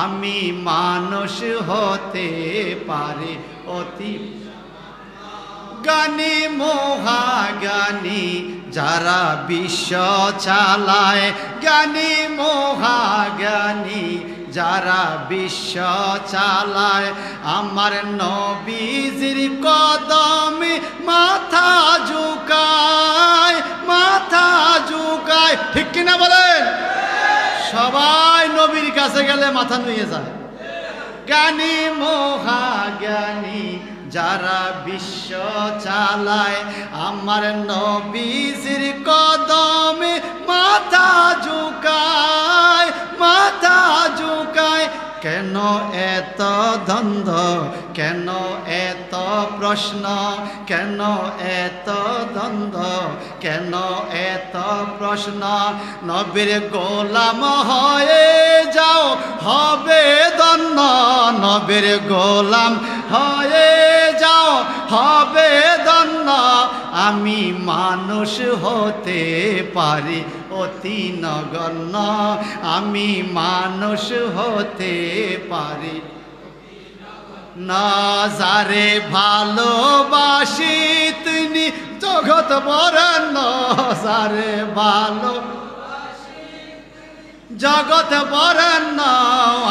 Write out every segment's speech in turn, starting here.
আমি মানুষ হতে পারি অতি জ্ঞানী মহাজ্ঞানী যারা বিশ্ব চালায়, জ্ঞানী মহাজ্ঞানী যারা বিশ্ব চালায়, আমার নবীজির কদমে মাথা ঝুকায়, মাথা ঝুকায়। ঠিক কিনা বলেন? সবাই নবীর কাছে গেলে মাথা নুয়ে যায়। জ্ঞানী মহাজ্ঞানী যারা বিশ্ব চালায়, আমার নবীজির কদমে মাথা ঝুকায়, মাথা ঝুকায়। কেন এত দ্বন্দ্ব, কেন এত প্রশ্ন, কেন এত দ্বন্দ্ব, কেন এত প্রশ্ন? নবীর গোলাম হয়ে যাও হবে ধন্য, নবীর গোলাম হয়ে যাও হবে ধন্য। আমি মানুষ হতে পারি অতি নগণ্য, আমি মানুষ হতে পারি না। যারে ভালোবাসি তিনি জগৎ বরেণ্য, যারে ভালো জগৎ বরেণ্য।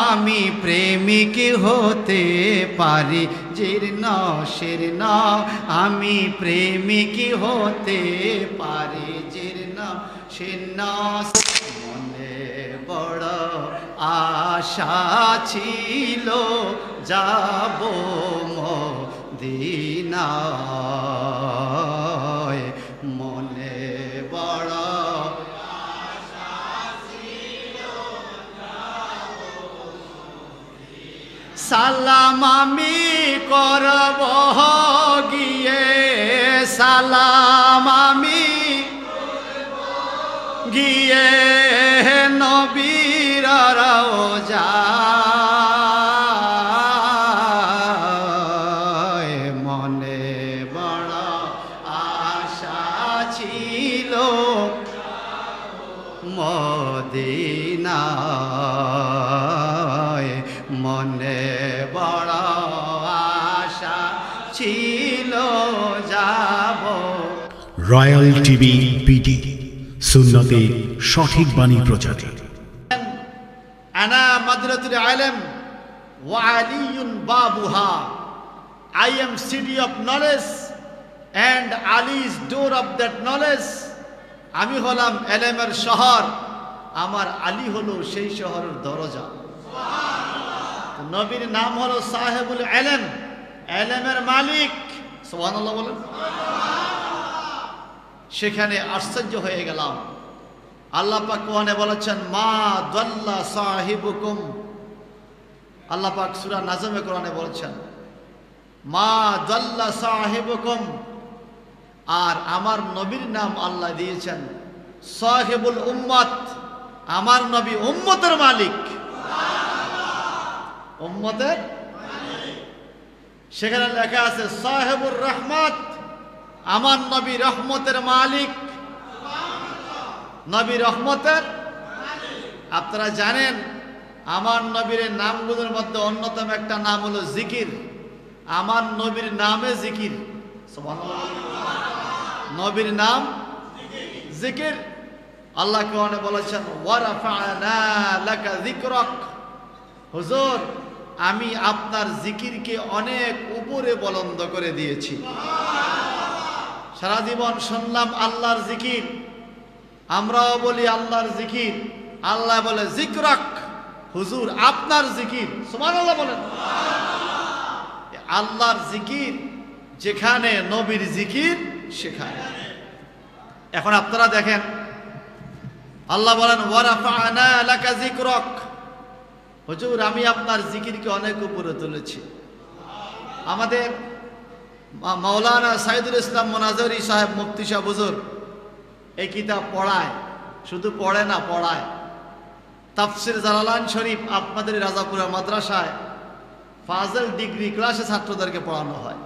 আমি প্রেমিক হতে পারি জীর্ণ শীর্ণ, আমি প্রেমিক হতে পারি জীর্ণ শীর্ণ। মনে বড় আশা ছিল যাব মদিনায়, মনে বড় সালাম আমি করব গিয়ে, সালাম আমি গিয়ে নবীর রওজায়। মনে বড় আশা ছিল মদিনায়, মনে বড় আশা ছিল যাব। রয়্যাল টিভি বিডি, সুন্নতে সঠিক বাণী প্রচারে। আনা মাদ্রাতুল ইলম ওয়া আলিয়ুন বাবুহা, I am city of knowledge and Ali is door of that knowledge। আমি হলাম এলেমের শহর, আমার আলী হলো সেই শহরের দরজা। নবীর নাম হলো সাহেবুল ইলম, ইলমের মালিক। সুবহানাল্লাহ বলেন। সেখানে আশ্চর্য হয়ে গেলাম। আল্লাহ পাক কোরআনে বলেছেন মা দাল্লা সাহিবুকুম, আল্লাহ পাক সূরা নাজমে কোরআনে বলেছেন মা দাল্লা সাহিবুকুম। আর আমার নবীর নাম আল্লাহ দিয়েছেন সাহিবুল উম্মত, আমার নবী উম্মতের মালিক, উম্মতের মালিক। সেখানে লেখা আছে সাহেবুর রহমত, আমার নবী রহমতের মালিক, নবী রহমতের মালিক। আপনারা জানেন আমার নবীর নামগুলোর মধ্যে অন্যতম একটা নাম হলো জিকির। আমার নবীর নামে জিকির। সুবহানাল্লাহ। নবীর নাম জিকির। আল্লাহ কোরআনে বলেছেন ওয়া রাফা'না লাকা যিকরাক, হুজুর আমি আপনার জিকিরকে অনেক উপরে বুলন্দ করে দিয়েছি। সারা জীবন শুনলাম আল্লাহর জিকির, আমরাও বলি আল্লাহর জিকির। আল্লাহ বলে যিকরাক, হুজুর আপনার জিকির। সুবহানাল্লাহ বলেন। আল্লাহর জিকির যেখানে, নবীর জিকির সেখানে। এখন আপনারা দেখেন আল্লাহ বলেন ওয়া রাফা'না লাকা যিকরাক, হুজুর আমি আপনার জিকিরকে অনেক উপরে তুলেছি। আমাদের মাওলানা সাইদুল ইসলাম মোনাজারি সাহেব মুফতি সাহেব হুজুর এই কিতাব পড়ায়, শুধু পড়ে না পড়ায়। তাফসির জালালান শরীফ আপনাদের রাজাপুরা মাদ্রাসায় ফাজল ডিগ্রি ক্লাসে ছাত্রদেরকে পড়ানো হয়।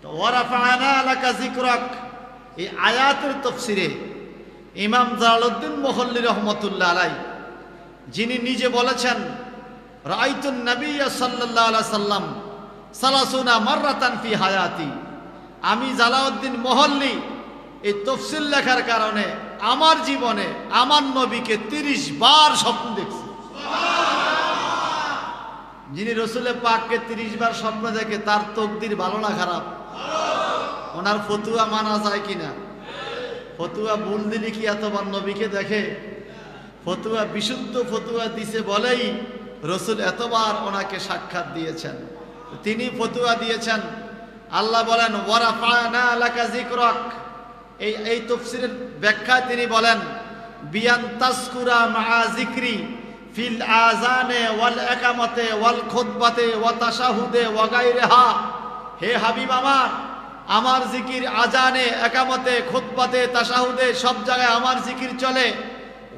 তো ওয়া রাফা'না লাকা যিকরাক এই আয়াতের তাফসিরে ইমাম জালালউদ্দিন মুহল্লি রহমতুল্লাহ আলাইহি, যিনি নিজে বলেছেন রাআইতুন নবিয়্য সাল্লাল্লাহু আলাইহি সাল্লাম সালাসুনা মাররাতান ফি হায়াতি। আমি জালাউদ্দিন মহল্লি এই তফসিল লেখার কারণে আমার জীবনে আমার নবীকে 30 বার স্বপ্ন দেখছি। যিনি রসুলের পাককে 30 বার স্বপ্ন দেখে তার তকদির ভালো না খারাপ? ওনার ফতুয়া মানা যায় কিনা? ফতুয়া ভুল দিলি কি এতবার নবীকে দেখে? ফতুয়া বিশুদ্ধ ফতুয়া দিছে বলেই রসুল এতবার ওনাকে সাক্ষাৎ দিয়েছেন। তিনি ফতুয়া দিয়েছেন। আল্লাহ বলেন ওয়ারাফা'না লাকা যিকরাক। এই তাফসীরের ব্যাখ্যায় তিনি বলেন বিয়ান তাসকুরা মা যিকরি ফিল আযানে ওয়াল ইকামাতে ওয়াল খুতবাতে ওয়া তাশাহুদে ওয়া গায়রিহা। হে হাবিব আমার জিকির আজানে, একামতে, খুতবাতে, তাশাহুদে সব জায়গায় আমার জিকির চলে।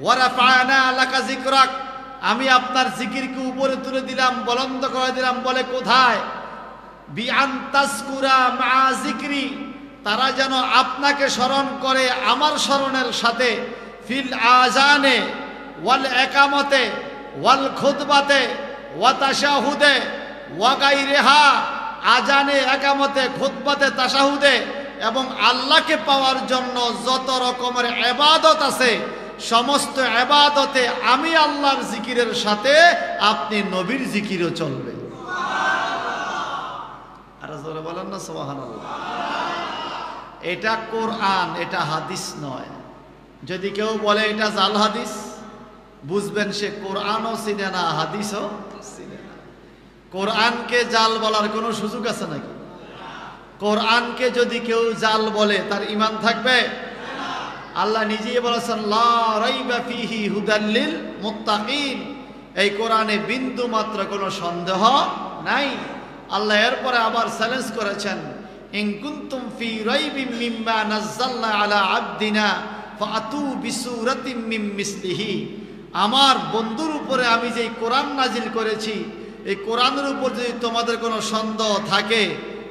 ওয়ারাফা'না লাকা যিকরাক, আমি আপনার জিকিরকে উপরে তুলে দিলাম, বুলন্দ করে দিলাম। বলে কোথায়? বিআন তাসকুরা মা যিকরি, তারা যেন আপনাকে স্মরণ করে আমার স্মরণের সাথে। ফিল আজানে ওয়াল ইকামতে ওয়াল খুতবাতে ওয়া তাশাহুদে ওয়া গায়রিহা, আজানে, একামতে, খুতবাতে, তাশাহুদে এবং আল্লাহকে পাওয়ার জন্য যত রকমের ইবাদত আছে সমস্ত ইবাদতে আমি আল্লাহর জিকিরের সাথে আপনি নবীর জিকিরও চলবে। আর জোরে বলেন না সুবহানাল্লাহ। এটা কোরআন, এটা হাদিস নয়। যদি কেউ বলে এটা জাল হাদিস, বুঝবেন সে কোরআনও চিনে না, হাদিসও চিনে না। কোরআনকে জাল বলার কোনো সুযোগ আছে নাকি? কোরআনকে যদি কেউ জাল বলে তার ঈমান থাকবে? আল্লাহ নিজেই বলেছেন লা রাইবা ফিহি হুদাল লিল মুত্তাকিন। এই কোরআনে বিন্দু মাত্র কোনো সন্দেহ নাই। আল্লাহ এরপরে আবার চ্যালেঞ্জ করেছেন ইন কুনতুম ফি রাইবিম মিম্মা নাযালনা আলা আবদিনা ফাতু বিসূরাতিম মিন মিসলিহি। আমার বন্ধুর উপরে আমি যেই কোরআন নাজিল করেছি এই কোরআনের উপর যদি তোমাদের কোনো সন্দেহ থাকে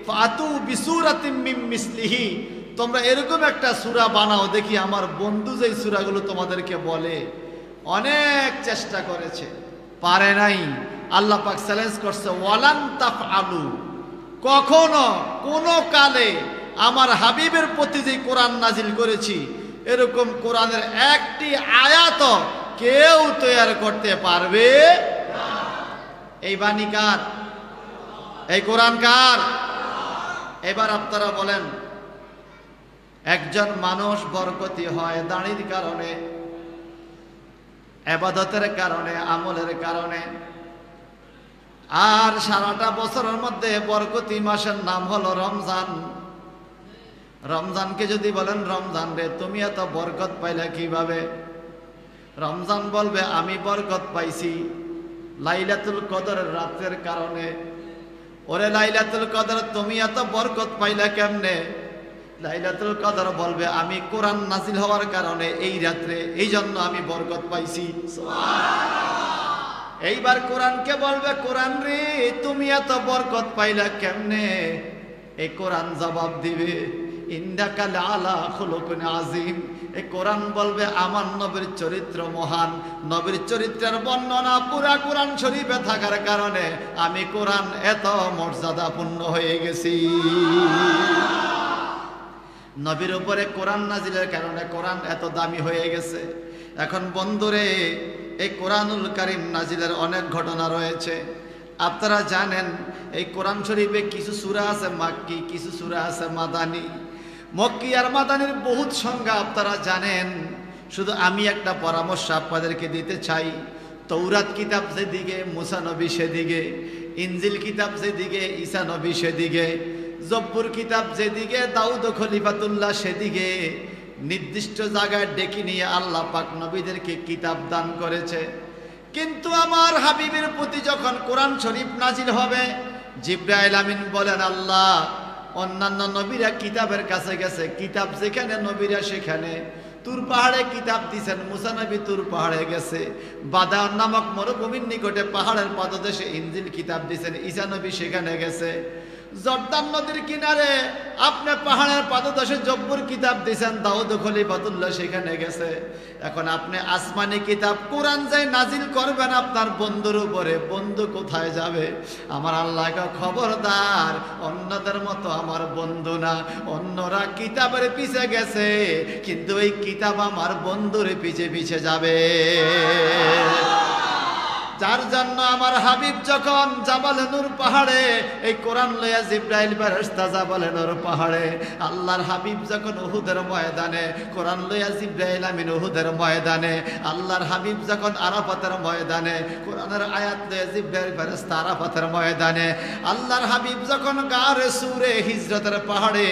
ফাতু বিসূরাতিম মিন মিসলিহি, তোমরা এরকম একটা সূরা বানাও দেখি আমার বন্ধু যেই সূরাগুলো তোমাদেরকে বলে। অনেক চেষ্টা করেছে, পারে নাই। আল্লাহ পাক চ্যালেঞ্জ করছে ওয়ালান তাফআলু, কখনো কোনো কালে আমার হাবিবের প্রতি যে কোরআন নাজিল করেছি এরকম কোরআনের একটি আয়াত কেউ তৈরি করতে পারবে না। এই বাণী কার? এই কোরআন কার? এবার আপনারা বলেন, একজন মানুষ বরকতি হয় দাড়ির কারণে, ইবাদতের কারণে, আমলের কারণে। আর সারাটা বছরের মধ্যে বরকতি মাসের নাম হলো রমজান। রমজানকে যদি বলেন রমজান রে তুমি এত বরকত পাইলে কিভাবে? রমজান বলবে আমি বরকত পাইছি লাইলাতুল কদরের রাতের কারণে। ওরে লাইলাতুল কদর তুমি এত বরকত পাইলা কেমনে? লাইলাতুল কদর বলবে আমি কোরআন নাজিল হওয়ার কারণে এই রাত্রে, এই জন্য আমি বরকত পাইছি। এইবার কোরআনকে বলবে কোরআন রে তুমি এত বরকত পাইলা কেমনে? এই কোরআন জবাব দিবে ইন্নাকা লাআলা খুলুকুন আযীম। এই কোরআন বলবে আমার নবীর চরিত্র মহান, নবীর চরিত্রের বর্ণনা পুরা কোরআন শরীফে থাকার কারণে আমি কোরআন এত মর্যাদাপূর্ণ হয়ে গেছি। নবীর উপরে কোরআন নাজিলের কারণে কোরআন এত দামি হয়ে গেছে। এখন বন্ধুরে এই কোরআনুল কারীম নাজিলের অনেক ঘটনা রয়েছে। আপনারা জানেন এই কোরআন শরীফে কিছু সূরা আছে মাক্কি, কিছু সূরা আছে মাদানী। মক্কি আর মাদানীর বহুত সংজ্ঞা আপনারা জানেন। শুধু আমি একটা পরামর্শ আপনাদেরকে দিতে চাই। তৌরাত কিতাব যেদিকে মুসা নবী সেদিকে, ইনজিল কিতাব যেদিকে ঈসা নবী সেদিকে, জব্বুর কিতাব যেদিকে দাউদ খলিফাতুল্লাহ সেদিকে। নির্দিষ্ট জায়গায় ডেকে নিয়ে আল্লাহ পাক নবীদেরকে কিতাব দান করেছে। কিন্তু আমার হাবিবের প্রতি যখন কোরআন শরীফ নাজিল হবে জিবরাইল আমিন বলেন আল্লাহ অন্যান্য নবীরা কিতাবের কাছে গেছে, কিতাব যেখানে নবীরা সেখানে। তুর পাহাড়ে কিতাব দিছেন, মুসা নবী তুর পাহাড়ে গেছে। বাদান নামক মরুভূমির নিকটে পাহাড়ের পাদদেশে ইনজিল কিতাব দিছেন, ঈসা নবী সেখানে গেছে। জর্দান নদীর কিনারে আপনি পাহাড়ের পাদদেশে জব্বুর কিতাব দিয়েছেন, দাউদ খলিফাতুল্লাহ সেখানে গেছে। এখন আপনি আসমানি কিতাব কোরআন যাই নাজিল করবেন আপনার বন্ধুর উপরে, বন্ধু কোথায় যাবে? আমার আল্লাহকে খবরদার, অন্যদের মতো আমার বন্ধু না। অন্যরা কিতাবের পিছে গেছে, কিন্তু এই কিতাব আমার বন্ধুর পিছে পিছে যাবে। যার জন্য আমার হাবিব যখন জাবালে নূর পাহাড়ে এই কোরআন লইয়া জিব্রাইল ফেরেশতা জাবালে নূর পাহাড়ে, আল্লাহর হাবিব যখন উহুদের ময়দানে, কোরআন লইয়া জিব্রাইল আমিন উহুদের ময়দানে, আল্লাহর হাবিব যখন আরাফাতের ময়দানে, কোরআনের আয়াত লইয়া জিব্রাইল ফেরেশতা আরাফাতের ময়দানে, আল্লাহর হাবিব যখন গারে সুরে হিজরতের পাহাড়ে,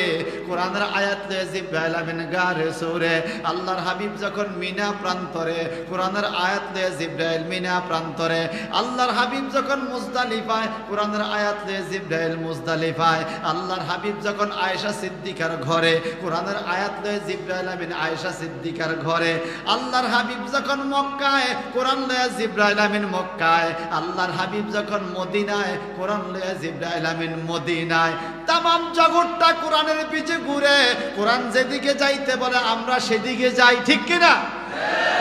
কোরআনের আয়াত লইয়া জিব্রাইল আমিন গারে সুরে, আল্লাহর হাবিব যখন মিনা প্রান্তরে, কোরআনের আয়াত লইয়া জিব্রাইল মিনা প্রান্তরে, আল্লাহর হাবিব যখন মুজদালিফায়, কোরআনের আয়াত লয়ে জিব্রাইল মুজদালিফায়, আল্লাহর হাবিব যখন আয়েশা সিদ্দিকার ঘরে, কোরআনের আয়াত লয়ে জিব্রাইল আমিন আয়েশা সিদ্দিকার ঘরে, আল্লাহর হাবিব যখন মক্কায়, কোরআন লয়ে জিব্রাইল আমিন মক্কায়, আল্লাহর হাবিব যখন মদিনায়, কোরআন লয়ে জিব্রাইল আমিন মদিনায়। তামাম জগৎটা কোরআনের পিছে ঘুরে, কোরআন যেদিকে যাইতে বলে আমরা সেদিকে যাই, ঠিক কিনা?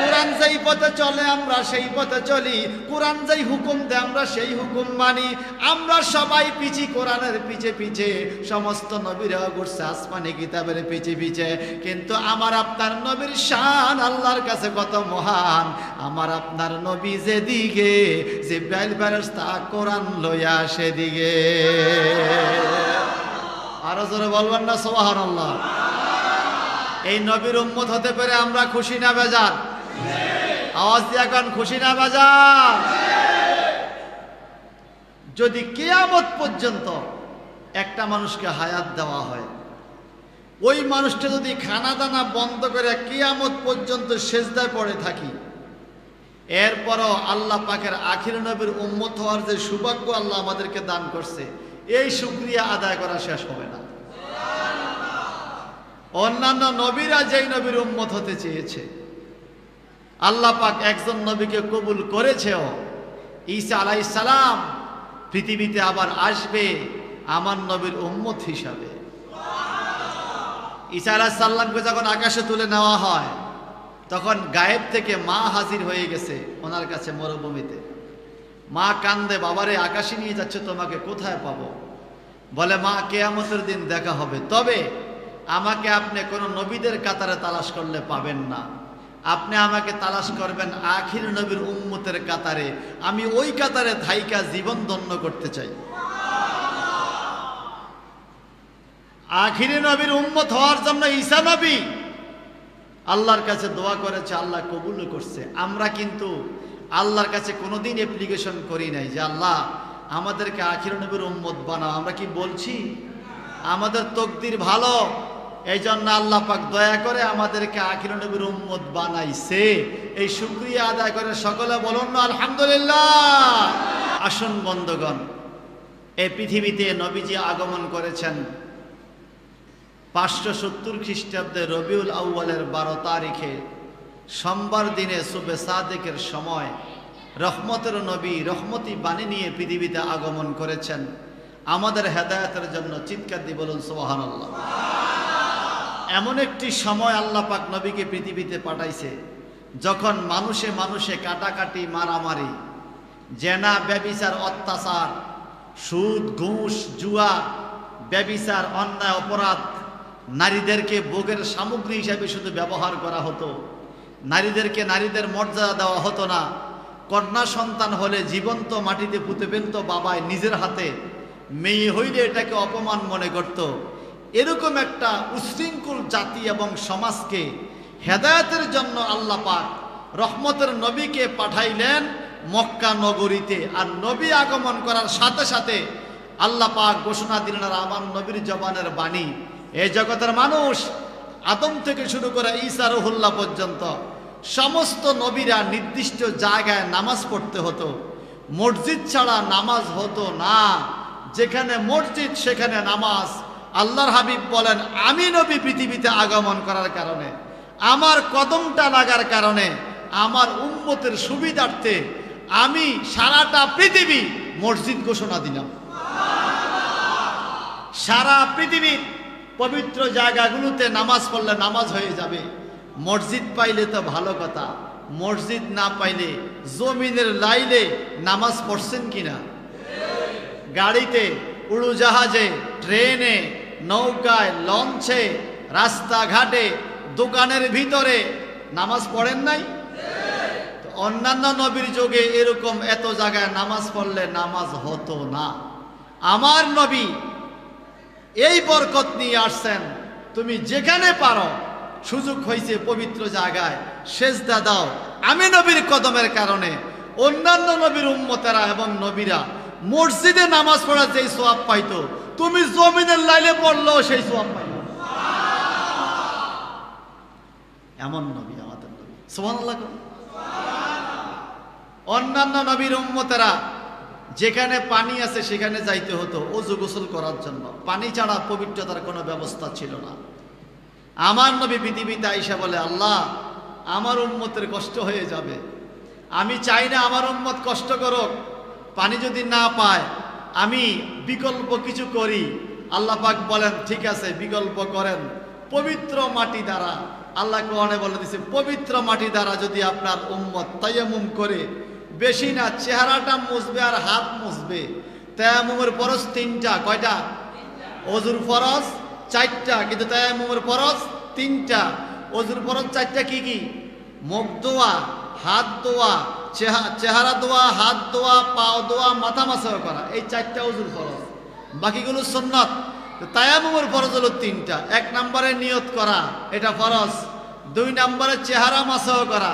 কোরআন যেই পথে চলে আমরা সেই পথে চলি, কোরআন যেই হুকুম দেয় আমরা সেই হুকুম মানি। আমরা সবাই পিছি কোরআনের পিছে পিছে, সমস্ত নবীরাও ঘুরছে আসমানি কিতাবের পিছে পিছে। কিন্তু আমার আপনার নবীর শান আল্লাহর কাছে কত মহান। আমার আপনার নবী যেদিকে, জিব্রাইল ফেরেশতা কোরআন লইয়া সেদিকে। আরো জোরে বলবেন না সুবহানাল্লাহ? এই নবীর উম্মত হতে পেরে আমরা খুশি না বেজার? আওয়াজ দিয়ে এখন খুশি না বেজার? যদি কিয়ামত পর্যন্ত একটা মানুষকে হায়াত দেওয়া হয়, ওই মানুষটা যদি খানা দানা বন্ধ করে কিয়ামত পর্যন্ত সেজদায় পড়ে থাকি, এরপরও আল্লাহ পাকের আখির নবীর উম্মত হওয়ার যে সৌভাগ্য আল্লাহ আমাদেরকে দান করছে, এই শুকরিয়া আদায় করা শেষ হবে না। অন্যান্য নবীরা যেই নবীর উম্মত হতে চেয়েছে, আল্লাহ পাক একজন নবীকে কবুল করেছেও। ঈসা আলাইহিস সালাম পৃথিবীতে আবার আসবে আমার নবীর উম্মত হিসাবে। ঈসা আলাইহিস সালামকে যখন আকাশে তুলে নেওয়া হয়, তখন গায়েব থেকে মা হাজির হয়ে গেছে ওনার কাছে মরুভূমিতে। মা কান্দে, বাবারে আকাশে নিয়ে যাচ্ছে, তোমাকে কোথায় পাবো? বলে, মা কিয়ামতের দিন দেখা হবে, তবে আমাকে আপনি কোন নবীদের কাতারে তালাশ করলে পাবেন না। আপনি আমাকে তালাশ করবেন আখির নবীর উম্মতের কাতারে, আমি ওই কাতারে থাইকা জীবন ধন্য করতে চাই। আখির নবীর উম্মত হওয়ার জন্য ঈসা নবী আল্লাহর কাছে দোয়া করেছে, আল্লাহ কবুল করছে। আমরা কিন্তু আল্লাহর কাছে কোনোদিন অ্যাপ্লিকেশন করি নাই যে আল্লাহ আমাদেরকে আখির নবীর উম্মত বানাও। আমরা কি বলছি? আমাদের তকদির ভালো, এই জন্য আল্লাহ পাক দয়া করে আমাদেরকে আখির নবীর উম্মত বানাইছে। এই শুকরিয়া আদায় করে সকলে বলুন না আলহামদুলিল্লাহ। আসুন বন্ধুগণ, এই পৃথিবীতে নবীজি আগমন করেছেন 570 খ্রিস্টাব্দে রবিউল আউয়ালের 12 তারিখে সোমবার দিনে সুবে সাদেকের সময় রহমতের নবী রহমতি বাণী নিয়ে পৃথিবীতে আগমন করেছেন আমাদের হেদায়েতের জন্য। চিৎকার দিয়ে বলুন সুবহানাল্লাহ। এমন একটি সময় আল্লাহ পাক নবীকে পৃথিবীতে পাঠাইছে যখন মানুষে মানুষে কাটাকাটি, মারামারি, জেনা, ব্যভিচার, অত্যাচার, সুদ, ঘুষ, জুয়া, ব্যভিচার, অন্যায়, অপরাধ, নারীদেরকে ভোগের সামগ্রী হিসাবে শুধু ব্যবহার করা হতো। নারীদেরকে নারীদের মর্যাদা দেওয়া হতো না। কন্যা সন্তান হলে জীবন্ত মাটিতে পুঁতে ফেলত বাবায় নিজের হাতে, মেয়ে হইলে এটাকে অপমান মনে করত। এরকম একটা উশৃঙ্খল জাতি এবং সমাজকে হেদায়েতের জন্য আল্লাহ পাক রহমতের নবীকে পাঠাইলেন মক্কা নগরীতে। আর নবী আগমন করার সাথে সাথে আল্লাহ পাক ঘোষণা দিলেন, আর আমার নবীর জবানের বাণী এই জগতের মানুষ আদম থেকে শুরু করে ঈসা রুহুল্লাহ পর্যন্ত সমস্ত নবীরা নির্দিষ্ট জায়গায় নামাজ পড়তে হতো। মসজিদ ছাড়া নামাজ হতো না। যেখানে মসজিদ সেখানে নামাজ। আল্লাহর হাবিব বলেন, আমি নবী পৃথিবীতে আগমন করার কারণে, আমার কদমটা লাগার কারণে, আমার উম্মতের সুবিধার্থে আমি সারাটা পৃথিবী মসজিদ ঘোষণা দিলাম। সারা পৃথিবীর পবিত্র জায়গাগুলোতে নামাজ পড়লে নামাজ হয়ে যাবে। মসজিদ পাইলে তো ভালো কথা, মসজিদ না পাইলে জমিনের লাইলে নামাজ পড়ছেন কিনা? গাড়িতে, উড়োজাহাজে, ট্রেনে, নৌকায়, লঞ্চে, রাস্তাঘাটে, দোকানের ভিতরে নামাজ পড়েন নাই? অন্যান্য নবীর যুগে এরকম এত জায়গায় নামাজ পড়লে নামাজ হতো না। আমার নবী এই বরকত নিয়ে আসছেন, তুমি যেখানে পারো, সুযোগ হয়েছে পবিত্র জায়গায় সেজদা দাও। আমি নবীর কদমের কারণে অন্যান্য নবীর উম্মতেরা এবং নবীরা মসজিদে নামাজ পড়ার যেই সওয়াব পাইতো, তুমি জমিনের লাইলে পড়লেও সেই সওয়াব পাইতো। এমন নবী আমাদের নবী, সুবহানাল্লাহ। অন্যান্য নবীর উম্মতেরা যেখানে পানি আছে সেখানে যাইতে হতো ওযু গোসল করার জন্য, পানি ছাড়া পবিত্রতার কোনো ব্যবস্থা ছিল না। আমার নবী পৃথিবীতে আইসা বলে, আল্লাহ আমার উম্মতের কষ্ট হয়ে যাবে, আমি চাই না আমার উম্মত কষ্ট করুক, পানি যদি না পায় আমি বিকল্প কিছু করি। আল্লাহ পাক বলেন ঠিক আছে, বিকল্প করেন পবিত্র মাটি দ্বারা। আল্লাহ কোরআনে বলে দিয়েছে, পবিত্র মাটি দ্বারা যদি আপনার উম্মত তায়াম্মুম করে, বেশি না, চেহারাটা মুছবে আর হাত মুছবে। তায়াম্মুমের ফরজ তিনটা, কয়টা? ওযুর ফরজ চারটা, কিন্তু তায়াম্মুমের ফরজ তিনটা। ওযুর ফরজ চারটা কি কি? মুখ ধোয়া, হাত ধোয়া, চেহারা ধোয়া, হাত ধোয়া, পা ধোয়া, মাথা মাসাহ করা, এই চারটা ওযুর ফরজ, বাকিগুলো সুন্নাত। তায়াম্মুমের ফরজ হলো তিনটা। এক নম্বরে নিয়ত করা, এটা ফরজ। 2 নম্বরে চেহারা মাসাহ করা,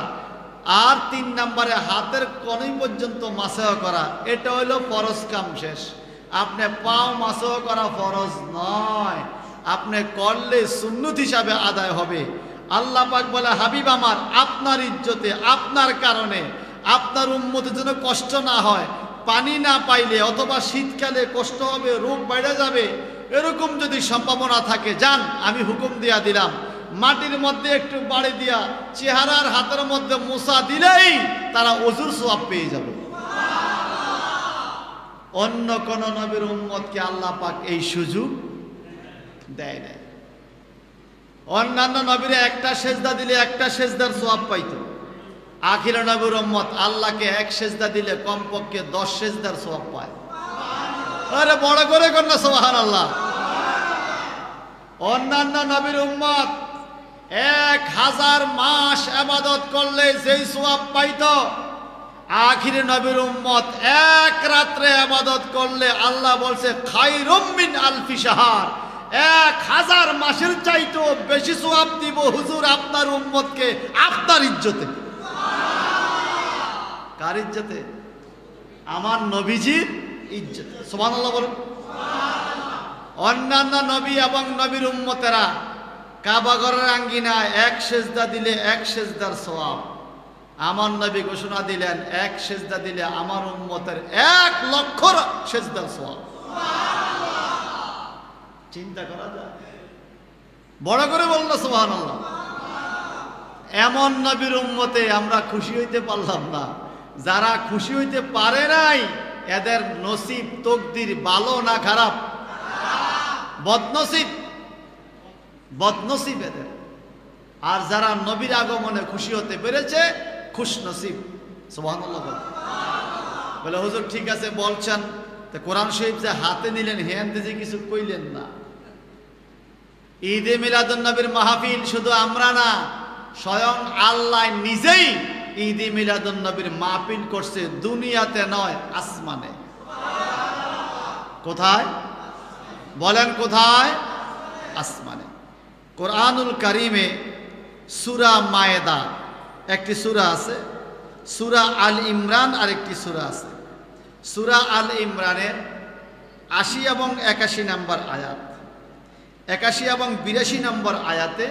আর 3 নম্বরে হাতের কনুই পর্যন্ত মাসাহ করা, এটা হলো ফরজ কাম শেষ। আপনি পাও মাসাহ করা ফরজ নয়, আপনি করলে সুন্নত হিসাবে আদায় হবে। আল্লাহ পাক বলে, হাবিব আমার, আপনার ইজ্জতে, আপনার কারণে আপনার উম্মতের জন্য কষ্ট না হয়, পানি না পাইলে অথবা শীতকালে কষ্ট হবে, রোগ বেড়ে যাবে, এরকম যদি সম্ভাবনা থাকে, যান আমি হুকুম দিয়া দিলাম, মাটির মধ্যে একটু বাড়ি দিয়া চেহারার হাতের মধ্যে মোছা দিলেই তারা ওযুর সওয়াব পেয়ে যাবে। অন্য কোন নবীর উম্মতকে আল্লাহ পাক এই সুযোগ দেয় না। অন্যান্য নবীরা একটা সেজদা দিলে একটা সেজদার সওয়াব পাইতো, আখির নবীর উম্মত আল্লাহকে এক সেজদা দিলে কমপক্ষে 10 সেজদার সওয়াব পায়। আরে বড় করে কর না সুবহানাল্লাহ। অন্যান্য নবীর উম্মত 1000 মাস ইবাদত করলে যেই সওয়াব পাইতো, আখির নবীর উম্মত 1 রাত্রে ইবাদত করলে আল্লাহ বলছে খায়রুম মিন আলফি শাহর, 1000 মাসের চাইতেও বেশি সওয়াব দিব হুজুর আপনার উম্মতকে, আপনার ইজ্জতে। কার ইজ্জতে? আমার নবীজির ইজ্জতে। সুবহানাল্লাহ বলুন। অন্যান্য নবী এবং নবীর উম্মতেরা কাবা ঘরের আঙ্গিনায় এক সেজদা দিলে এক সেজদার সওয়াব। আমার নবী ঘোষণা দিলেন, এক সেজদা দিলে আমার উম্মতের 1 লক্ষ সেজদার সওয়াব। চিন্তা করা যায়? বড় করে বলল সুবহানাল্লাহ। এমন নবীর উম্মতে আমরা খুশি হইতে পারলাম না। যারা খুশি হইতে পারে নাই, এদের নসিব তকদির ভালো না খারাপ? বদনসিব, বদনসিব এদের। আর যারা নবীর আগমনে খুশি হতে পেরেছে, খুশ নসিব। সুবহানাল্লাহ বলে, হুজুর ঠিক আছে বলছেন, তো কোরআন শরীফ যে হাতে নিলেন, হেনতে যে কিছু কইলেন না। ঈদে মিলাদুন নবীর মাহফিল শুধু আমরা না, স্বয়ং আল্লাহ নিজেই ঈদে মিলাদুন নবীর মাহফিল করছে, দুনিয়াতে নয়, আসমানে। কোথায় বলেন? কোথায়? আসমানে। কোরআনুল কারিমে সূরা মায়েদা একটি সূরা আছে, সূরা আল ইমরান আরেকটি সূরা আছে। সূরা আল ইমরানের 80 এবং 81 নম্বর আয়াত, 81 এবং 82 নম্বর আয়াতে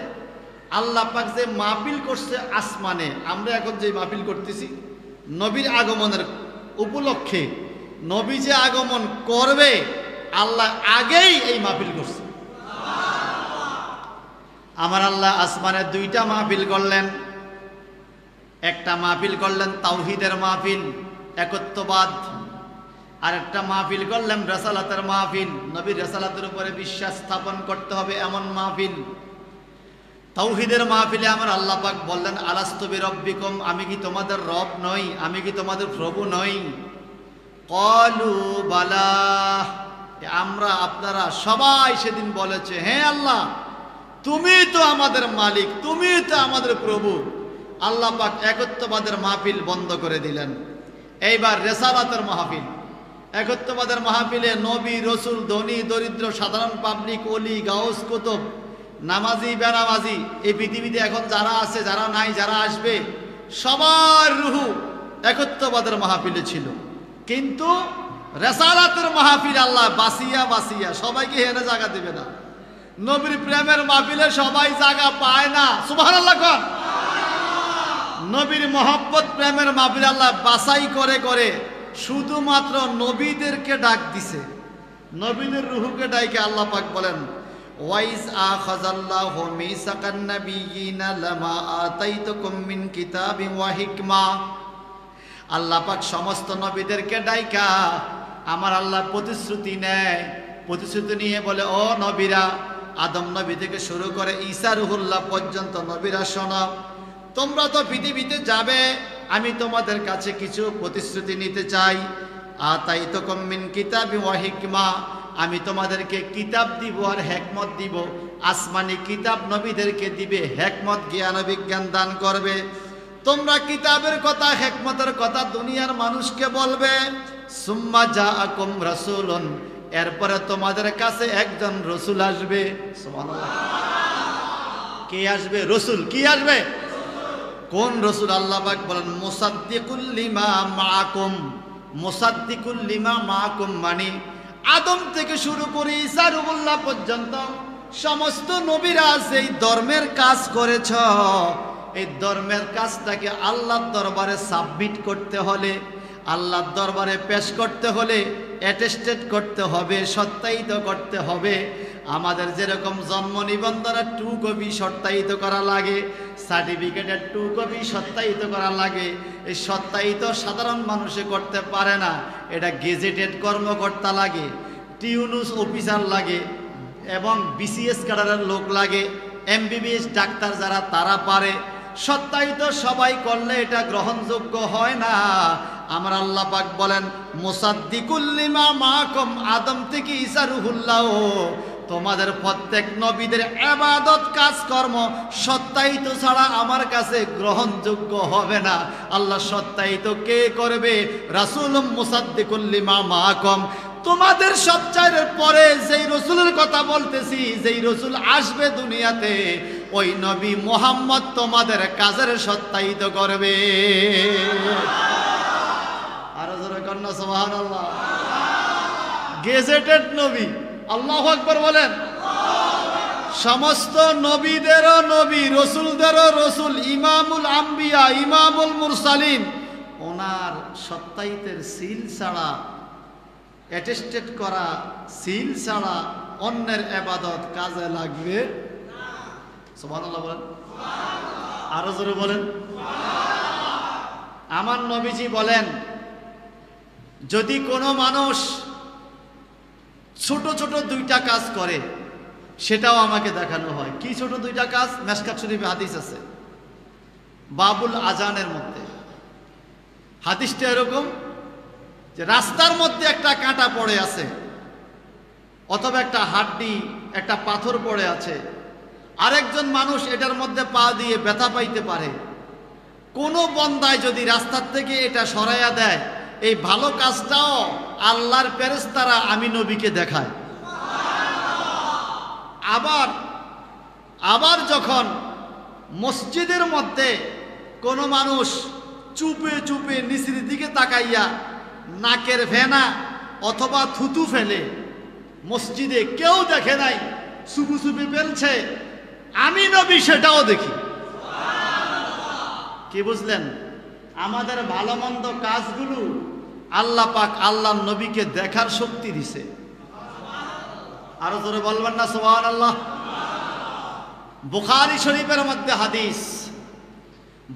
আল্লাহ পাক যে মাহফিল করছে আসমানে, আমরা এখন যে মাহফিল করতেছি নবীর আগমনের উপলক্ষে, নবী যে আগমন করবে আল্লাহ আগেই এই মাহফিল করছে। আমার আল্লাহ আসমানে 2টা মাহফিল করলেন। একটা মাহফিল করলেন তাওহীদের মাহফিল, একত্ববাদ, আর একটা মাহফিল করলাম রেসালাতের মাহফিল, নবীর রেসালাতের উপরে বিশ্বাস স্থাপন করতে হবে এমন মাহফিল। তাওহীদের মাহফিলে আমার আল্লাহ পাক বললেন আলাস্তু বিরব্বিকুম, আমি কি তোমাদের রব নই, আমি কি তোমাদের প্রভু নই? ক্বালু বালা, আমরা আপনারা সবাই সেদিন বলেছে হ্যাঁ আল্লাহ তুমি তো আমাদের মালিক, তুমি তো আমাদের প্রভু। আল্লাহ পাক একত্ববাদের মাহফিল বন্ধ করে দিলেন। এইবার রেসালাতের মাহফিল, একত্ববাদের মাহফিলে নবী রসুল ধনী দরিদ্র সাধারণ পাবলিক অলি গাউস কুতুব নামাজি বেনামাজি এই পৃথিবীতে এখন যারা আছে যারা নাই যারা আসবে সবার রুহু একত্ববাদের মাহফিলে ছিল। কিন্তু রেসালাতের মাহফিল আল্লাহ বাসিয়া বাসিয়া সবাইকে হেনে জায়গা দেবে না। নবীর প্রেমের মাহফিলে সবাই জায়গা পায় না, সুবহানাল্লাহ কোন। নবীর মহব্বত প্রেমের মাহফিল আল্লাহ বাছাই করে করে শুধুমাত্র নবীদেরকে ডাক দিছে। নবীদের রুহুকে ডাইকে আল্লাহ পাক বলেন ওয়াইজ আখাযাল্লাহু মিসাকান নাবিয়িনা লামা আতাইতুকুম মিন কিতাবিন ওয়া হিকমা। আল্লাহ পাক সমস্ত নবীদেরকে ডাইকা আমার আল্লাহ প্রতিশ্রুতি নেয়, প্রতিশ্রুতি নিয়ে বলে ও নবীরা, আদম নবী থেকে শুরু করে ঈসা রুহুল্লাহ পর্যন্ত নবীরা শোনো, তোমরা তো পৃথিবীতে যাবে, আমি তোমাদের কাছে কিছু প্রতিশ্রুতি নিতে চাই। আতাইতুকুম মিন কিতাবি ওয়া হিকমা, আমি তোমাদেরকে কিতাব দিব আর হিকমত দিব। আসমানি কিতাব নবীদেরকে দিবে, হিকমত জ্ঞান বিজ্ঞান দান করবে। তোমরা কিতাবের কথা হিকমতের কথা দুনিয়ার মানুষকে বলবে। সুম্মা জাআকুম রাসূলুন, এরপরে তোমাদের কাছে একজন রসুল আসবে। সুবহানাল্লাহ, কে আসবে? রসুল। কি আসবে? কোন রসুল? আল্লাহ পাক বলেন মুসাদ্দিকুল লিমা মাআকুম। মুসাদ্দিকুল লিমা মাআকুম মানে আদম থেকে শুরু করে ঈসা রুহুল্লাহ পর্যন্ত সমস্ত নবীরা যেই ধর্মের কাজ করেছ, এই ধর্মের কাজটাকে আল্লাহর দরবারে সাবমিট করতে হলে, আল্লাহর দরবারে পেশ করতে হলে অ্যাটেস্টেড করতে হবে, সত্যায়িত করতে হবে। আমাদের যেরকম জন্ম নিবন্ধনের 2 কপি সত্যায়িত করা লাগে, সার্টিফিকেটের 2 কপি সত্যায়িত করা লাগে, এই সত্যায়িত সাধারণ মানুষে করতে পারে না, এটা গেজেটেড কর্মকর্তা লাগে, টিউনুস অফিসার লাগে এবং বিসিএস ক্যাডারের লোক লাগে, এমবিবিএস ডাক্তার যারা তারা পারে। সত্যায়িত সবাই করলে এটা গ্রহণযোগ্য হয় না। আমার আল্লাহ পাক বলেন মুসাদ্দিকুল লিমা মাআকুম, আদম থেকে ঈসা রুহুল্লাহ তোমাদের প্রত্যেক নবীদের ইবাদত কাজকর্ম সত্যায়িত ছাড়া আমার কাছে গ্রহণযোগ্য হবে না। আল্লাহ সত্যায়িত কে করবে? রাসূলুম মুসাদ্দিকুল লিমা মাআকুম। তোমাদের সবচাইতে পরে যেই রসুলের কথা বলতেছি, যেই রসুল আসবে দুনিয়াতে, ওই নবী মুহাম্মদ তোমাদের কাজের সত্যায়িত করবে। আরো জোরে কন্যা সুবহানাল্লাহ। গেজেটেড নবী। আল্লাহু আকবার বলেন। সমস্ত নবীদেরও নবী, রসুলদেরও রসুল, ইমামুল আম্বিয়া, ইমামুল মুরসালিন, ওনার সত্যায়িতের সিল ছাড়া, অ্যাটেস্টেড করা সিল ছাড়া অন্যের ইবাদত কাজে লাগবে না। সুবহানাল্লাহ বলেন। আরো জোরে বলেন। আমার নবীজি বলেন যদি কোনো মানুষ ছোট ছোট 2টা কাজ করে সেটাও আমাকে দেখানো হয়। কি ছোট 2টা কাজ? মিশকাত শরীফে হাদিস আছে বাবুল আজানের মধ্যে। হাদিসটা এরকম যে রাস্তার মধ্যে একটা কাঁটা পড়ে আছে, অথবা একটা হাড্ডি, একটা পাথর পড়ে আছে, আরেকজন মানুষ এটার মধ্যে পা দিয়ে ব্যথা পাইতে পারে। কোনো বন্দায় যদি রাস্তার থেকে এটা সরাইয়া দেয়, এই ভালো কাজটাও আল্লাহর ফেরেশতারা আমি নবীকে দেখায়। আবার যখন মসজিদের মধ্যে কোনো মানুষ চুপে চুপে নিচের দিকে তাকাইয়া নাকের ভেনা অথবা থুতু ফেলে, মসজিদে কেউ দেখে নাই, চুপু চুপি ফেলছে, আমি নবী সেটাও দেখি। কি বুঝলেন? আমাদের ভালো মন্দ কাজগুলো আল্লাহ পাক আল্লাহ নবীকে দেখার শক্তি দিছে। আরো জোরে বলবেন না সুবহানাল্লাহ। বুখারী শরীফের মধ্যে হাদিস,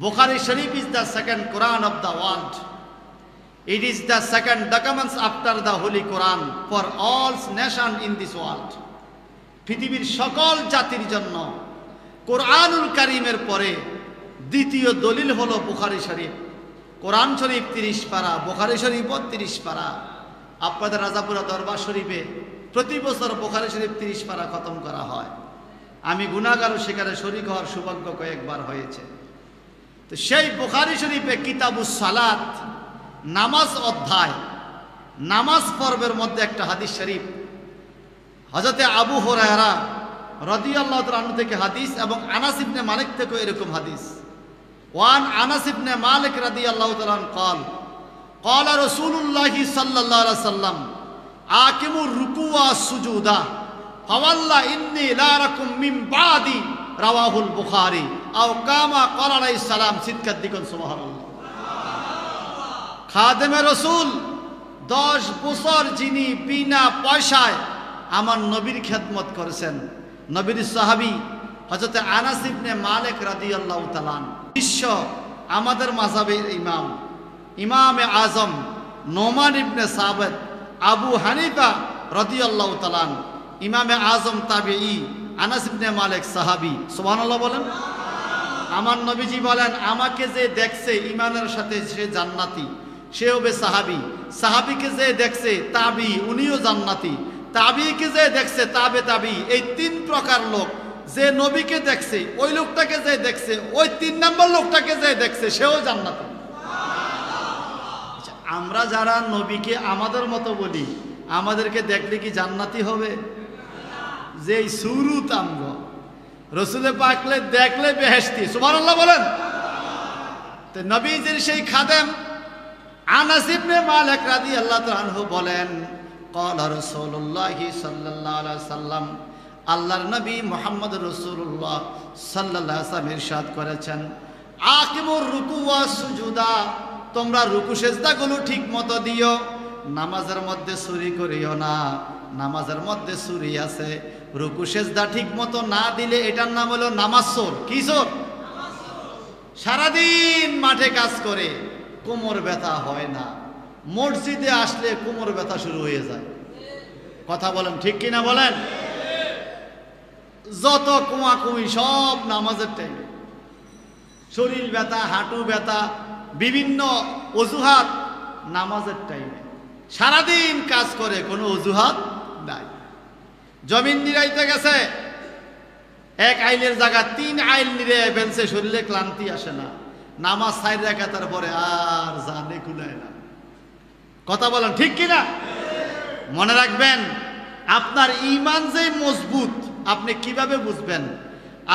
Bukhari Sharif is the second Quran of the world. It is the second documents after the Holy Quran for all nations in this world. পৃথিবীর সকল জাতির জন্য কোরআনুল কারীমের পরে দ্বিতীয় দলিল হলো বুখারী শরীফ। কোরআন শরীফ 30 পারা, বুখারী শরীফ 30 পারা। আপনাদের রাজাপুরা দরবার শরীফে প্রতি বছর বুখারী শরীফ 30 পারা খতম করা হয়। আমি গুনাহগার ও সেখানে শরীক হওয়ার সৌভাগ্য কয়েকবার হয়েছে। তো সেই বুখারী শরীফে কিতাবুস সালাত, নামাজ অধ্যায়, নামাজ পর্বের মধ্যে একটা হাদিস শরীফ হযরতে আবু হুরায়রা রাদিয়াল্লাহু তাআলা আনহু থেকে হাদিস এবং আনাস ইবনে মালিক থেকে এরকম হাদিস। ওয়ান আনাস ইবনে মালিক রাদিয়াল্লাহু তাআলা قال قال رسول الله صلى الله عليه وسلم আকিমু রুকু ওয়া সুজুদা ফাওয়াল্লাহ ইন্নী লা রাকুম মিন বাদি রাওয়াহুল বুখারী আও কামা ক্বালা আলাইহিস সালাম সিদকাত দিকুন সুবহানাল্লাহ। খাদেমে রাসূল 10 বছর যিনি বিনা পয়সায় আমার নবীর খেদমত করেছেন, নবীর সাহাবী হযরত আনাস ইবনে মালিক রাদিয়াল্লাহু তাআলা বিশ্ব আমাদের মাযহাবের ইমাম, ইমামে আজম নোমান ইবনে সাবিত আবু হানিফা রাদিয়াল্লাহু তাআলা, ইমামে আজম তাবেঈ আনাস ইবনে মালিক সাহাবী। সুবহানাল্লাহ বলেন। আমার নবীজি বলেন, আমাকে যে দেখছে ঈমানের সাথে সে জান্নাতি, সে হবে সাহাবী। সাহাবীকে যে দেখছে তাবী, উনিও জান্নাতি। তাবীকে যে দেখছে তাবে তাবী। এই 3 প্রকার লোক, যে নবীকে দেখছে, ওই লোকটাকে যে দেখছে, ওই 3 নম্বর লোকটাকে যে দেখছে, সেও জান্নাতি। আমরা যারা নবীকে আমাদের মতো বলি, আমাদেরকে দেখলে কি জান্নাতি হবে? যে সুরুত আমগ রসুলে পাকলে দেখলে বেহেশতি। সুবহানাল্লাহ বলেন। তো নবীজির সেই খাদেম আনাস ইবনে মালিক রাদিয়াল্লাহু তাআলা আনহু বলেন, ক্বালা রাসূলুল্লাহি সাল্লাল্লাহু আলাইহি ওয়াসাল্লাম, আল্লাহর নবী মুহাম্মদ রাসূলুল্লাহ সাল্লাল্লাহু আলাইহি ওয়াসাল্লাম ইরশাদ করেছেন, আকিমুর রুকু ওয়া সুজুদা, তোমরা রুকু সেজদাগুলো ঠিক মতো দিও, নামাজের মধ্যে চুরি করিও না। নামাজের মধ্যে চুরি আছে। রুকু সেজদা ঠিক মতো না দিলে এটার নাম হলো নামাজ চোর। কি চোর? সারাদিন মাঠে কাজ করে কোমর ব্যথা হয় না, মসজিদে আসলে কোমর ব্যথা শুরু হয়ে যায়। কথা বলেন ঠিক কিনা বলেন? যত কুমাকুমি সব নামাজের টাইমে, শরীর ব্যথা, হাঁটু ব্যথা, বিভিন্ন অজুহাত নামাজের টাইমে। সারাদিন কাজ করে, কোনো অজুহাত নাই। জমিন নিরাইতে গেছে, 1 আইলের জায়গা 3 আইল নিরে ফেলছে, শরীরে ক্লান্তি আসে না। নামাজ 4 রাকাতের পরে আর জানে কুলায় না। কথা বলেন ঠিক কিনা? মনে রাখবেন, আপনার ঈমান যে মজবুত আপনি কিভাবে বুঝবেন?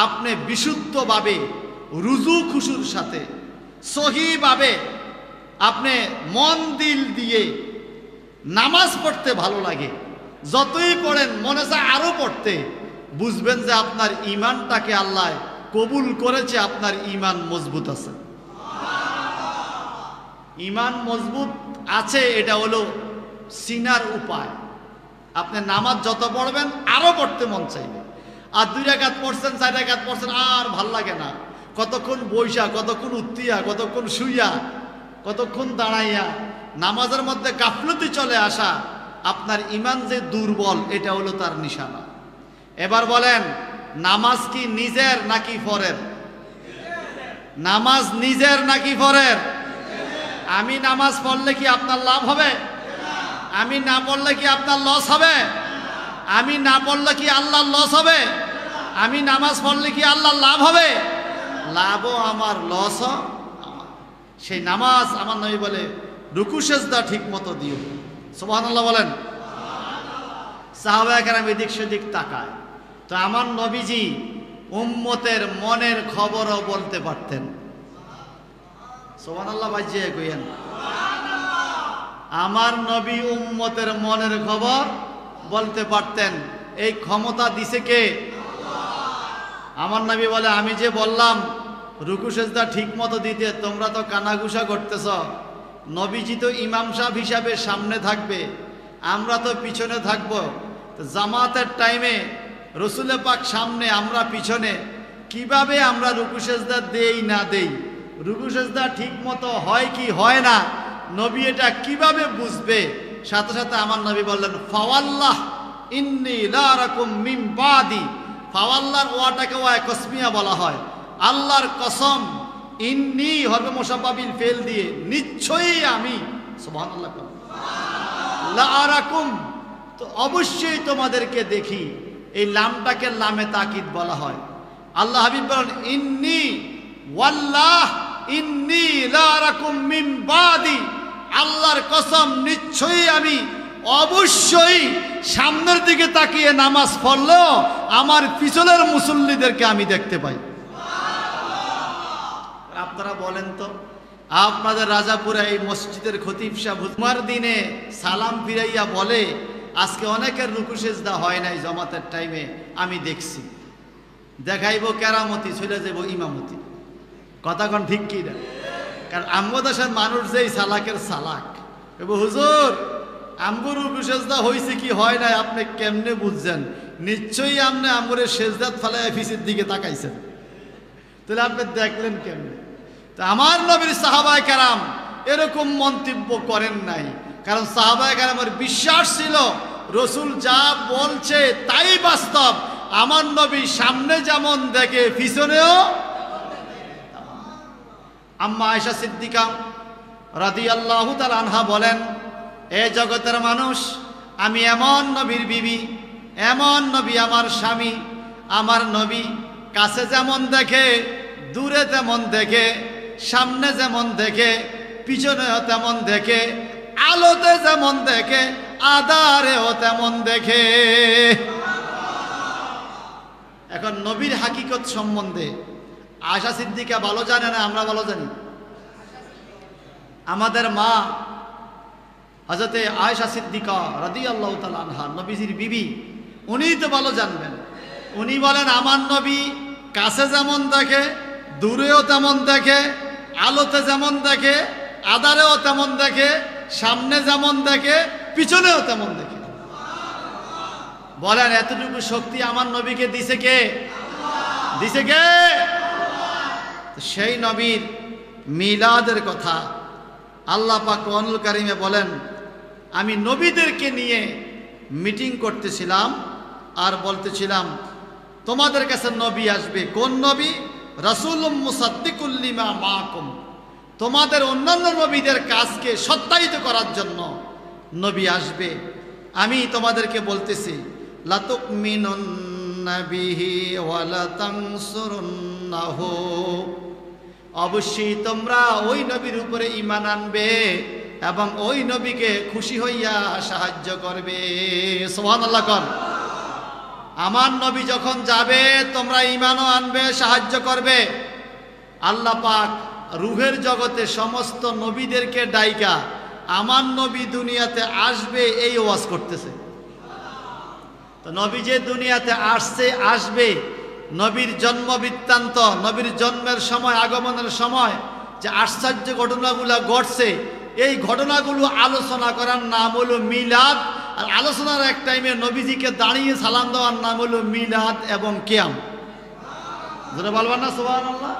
আপনি বিশুদ্ধভাবে রুজু খুশুর সাথে সহিভাবে আপনি মন দিল দিয়ে নামাজ পড়তে ভালো লাগে, যতই পড়েন মনে চায় আরো পড়তে, বুঝবেন যে আপনার ঈমানটাকে আল্লাহ কবুল করেছে, আপনার ঈমান মজবুত আছে। ঈমান মজবুত আছে, এটা হলো সিনার উপায়। আপনি নামাজ যত পড়বেন আরো পড়তে মন চাইবে। আর 2 রাকাত পড়ছেন, 4 রাকাত পড়ছেন, আর ভাল লাগে না। কতক্ষণ বইসা, কতক্ষণ উত্তিয়া, কতক্ষণ শুইয়া, কতক্ষণ দাঁড়াইয়া, নামাজের মধ্যে গাফলতি চলে আসা, আপনার ঈমান যে দুর্বল, এটা হলো তার নিশানা। এবার বলেন, নামাজ কি নিজের নাকি পরের? নামাজ নিজের নাকি পরের? আমি নামাজ পড়লে কি আপনার লাভ হবে? আমি না পড়লে কি আপনার লস হবে? আমি না পড়লে কি আল্লাহর লস হবে? আমি নামাজ পড়লে কি আল্লাহর লাভ হবে? লাভও আমার, লসও আমার। সেই নামাজ আমার নবী বলে রুকু সেজদা ঠিক মতো দিও। সুবহানাল্লাহ বলেন। সাহাবায়ে কেরাম এদিক সেদিক তাকায়, তো আমার নবীজি উম্মতের মনের খবরও বলতে পারতেন। সুবহানাল্লাহ বাজিয়ে কইেন। আমার নবী উম্মতের মনের খবর বলতে পারতেন। এই ক্ষমতা দিছে কে? আমার নবী বলে, আমি যে বললাম রুকু সেজদা ঠিক মতো দিতে, তোমরা তো কানাঘুষা করতেছ। নবীজি তো ইমাম সাহেব হিসাবে সামনে থাকবে, আমরা তো পিছনে থাকবো। জামাতের টাইমে রসুলে পাক সামনে, আমরা পিছনে, কিভাবে আমরা রুকু সেজদা দেই না দেই? রুকু সেজদা ঠিক মতো হয় কি হয় না? নবী এটা কিভাবে বুঝবে? সাথে সাথে আমার নবী বললেন ফাওয়াল্লাহ ইন্নী লা আরাকুম মিন বাদি। ফাওয়াল্লাহর ওয়াটাকে ওয়া কসমিয়া বলা হয়। আল্লাহর কসম, ইন্নী হরফে মুশাব্বাবিল ফেল দিয়ে, নিশ্চয়ই আমি, সুবহানাল্লাহ, লা আরাকুম, তো অবশ্যই তোমাদেরকে দেখি। এই লামটাকে লামে তাকিদ বলা হয়। আল্লাহ হাবিব বলেন ইন্নী ওয়াল্লাহ ইন্নী লা আরাকুম মিন বাদি, আল্লাহর কসম নিশ্চয়ই আমি, অবশ্যই সামনের দিকে তাকিয়ে নামাজ পড়লেও আমার পিছনের মুসল্লিদেরকে আমি দেখতে পাই। আপনারা বলেন তো, আপনাদের রাজাপুরে এই মসজিদের খতিব সাহেব জুমার দিনে সালাম ফিরাইয়া বলে আজকে অনেকের রুকু সেজদা হয় নাই জমাতের টাইমে, আমি দেখছি। দেখাইব কেরামতি, চলে যাব ইমামতি। কথা কোন ঠিক কি না? কারণ আমগো দেশের মানুষ যেই সালাকের সালাক, হুজুর আমগো রুকু সেজদা হয়েছে কি হয় নাই আপনি কেমনে বুঝছেন? নিশ্চয়ই আপনি আমগরে সেজদাত ফালাই অফিসের দিকে তাকাইছেন, তাহলে আপনি দেখলেন কেমনে? তো আমার নবীর সাহাবায়ে কেরাম এরকম মন্তব্য করেন নাই, কারণ সাহাবায়ে কেরামের বিশ্বাস ছিল রসুল যা বলছে তাই বাস্তব। আমার নবী সামনে যেমন দেখে পিছনেও। আম্মা আয়েশা সিদ্দিকা রাদিয়াল্লাহু তাআলা আনহা বলেন, এ জগতের মানুষ, আমি এমন নবীর বিবি, এমন নবী আমার স্বামী, আমার নবী কাছে যেমন দেখে, দূরে তেমন দেখে, সামনে যেমন দেখে, পিছনেও তেমন দেখে, আলোতে যেমন দেখে, আধারেও তেমন দেখে। এখন নবীর হাকিকত সম্বন্ধে আয়েশা সিদ্দিকা ভালো জানে না, আমরা ভালো জানি? আমাদের মা হযরতে আয়েশা সিদ্দিকা রাদিয়াল্লাহু তাআলা আনহা, নবীজির বিবি, উনিই তো ভালো জানবেন। উনি বলেন আমার নবী কাছে যেমন দেখে, দূরেও তেমন দেখে, আলোতে যেমন দেখে, আধারেও তেমন দেখে, সামনে যেমন দেখে, পিছনেও তেমন দেখে। বলেন এতটুকু শক্তি আমার নবীকে দিছে কে? দিছে কে? সেই নবীর মিলাদের কথা আল্লাহ পাক কোরআনুল কারীমে বলেন, আমি নবীদেরকে নিয়ে মিটিং করতেছিলাম আর বলতেছিলাম তোমাদের কাছে নবী আসবে। কোন নবী? রাসূলুম মুসাদ্দিকুল লিমা মাআকুম, তোমাদের অন্যান্য নবীদের কাজকে সত্যায়িত করার জন্য নবী আসবে। আমি তোমাদেরকে বলতেছি লাতুমিনুন্না বিহি ওয়া লাতানসুরুন্নাহু, অবশ্যই তোমরা ওই নবীর উপরে ঈমান আনবে এবং ওই নবীকে খুশি হইয়া সাহায্য করবে। সুবহানাল্লাহ কোন। আমার নবী যখন যাবে তোমরা ঈমানও আনবে, সাহায্য করবে। আল্লাহ পাক রূহের জগতে সমস্ত নবীদেরকে ডাইকা আমার নবী দুনিয়াতে আসবে এই ওয়াজ করতেছে। তো নবী যে দুনিয়াতে আসবে, নবীর জন্ম বৃত্তান্ত, নবীর জন্মের সময়, আগমনের সময় যে আশ্চর্য ঘটনাগুলো ঘটছে, এই ঘটনাগুলো আলোচনা করার নাম হলো মিলাদ। আর আলোচনার এক টাইমে নবীজিকে দাঁড়িয়ে সালাম দেওয়ার নাম হলো মিলাদ এবং কিয়াম। যেটা বলবেন না সুবহানাল্লাহ?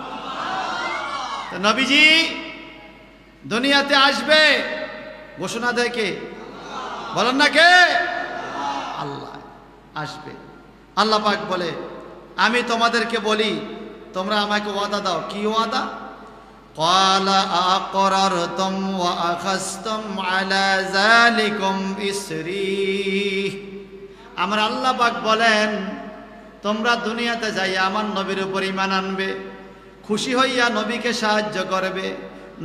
নবীজি দুনিয়াতে আসবে ঘোষণা দেয় কে? বলেন না কে? আল্লাহ আসবে। আল্লাহ পাক বলে আমি তোমাদেরকে বলি তোমরা আমাকে ওয়াদা দাও। কি ওয়াদা? ক্বালা আक़রারতুম ওয়া আখাযতুম আলা যালিকুম ইসরি। আমার আল্লাহ পাক বলেন তোমরা দুনিয়াতে যাই আমার নবীর উপর ঈমান আনবে, খুশি হইয়া নবীকে সাহায্য করবে,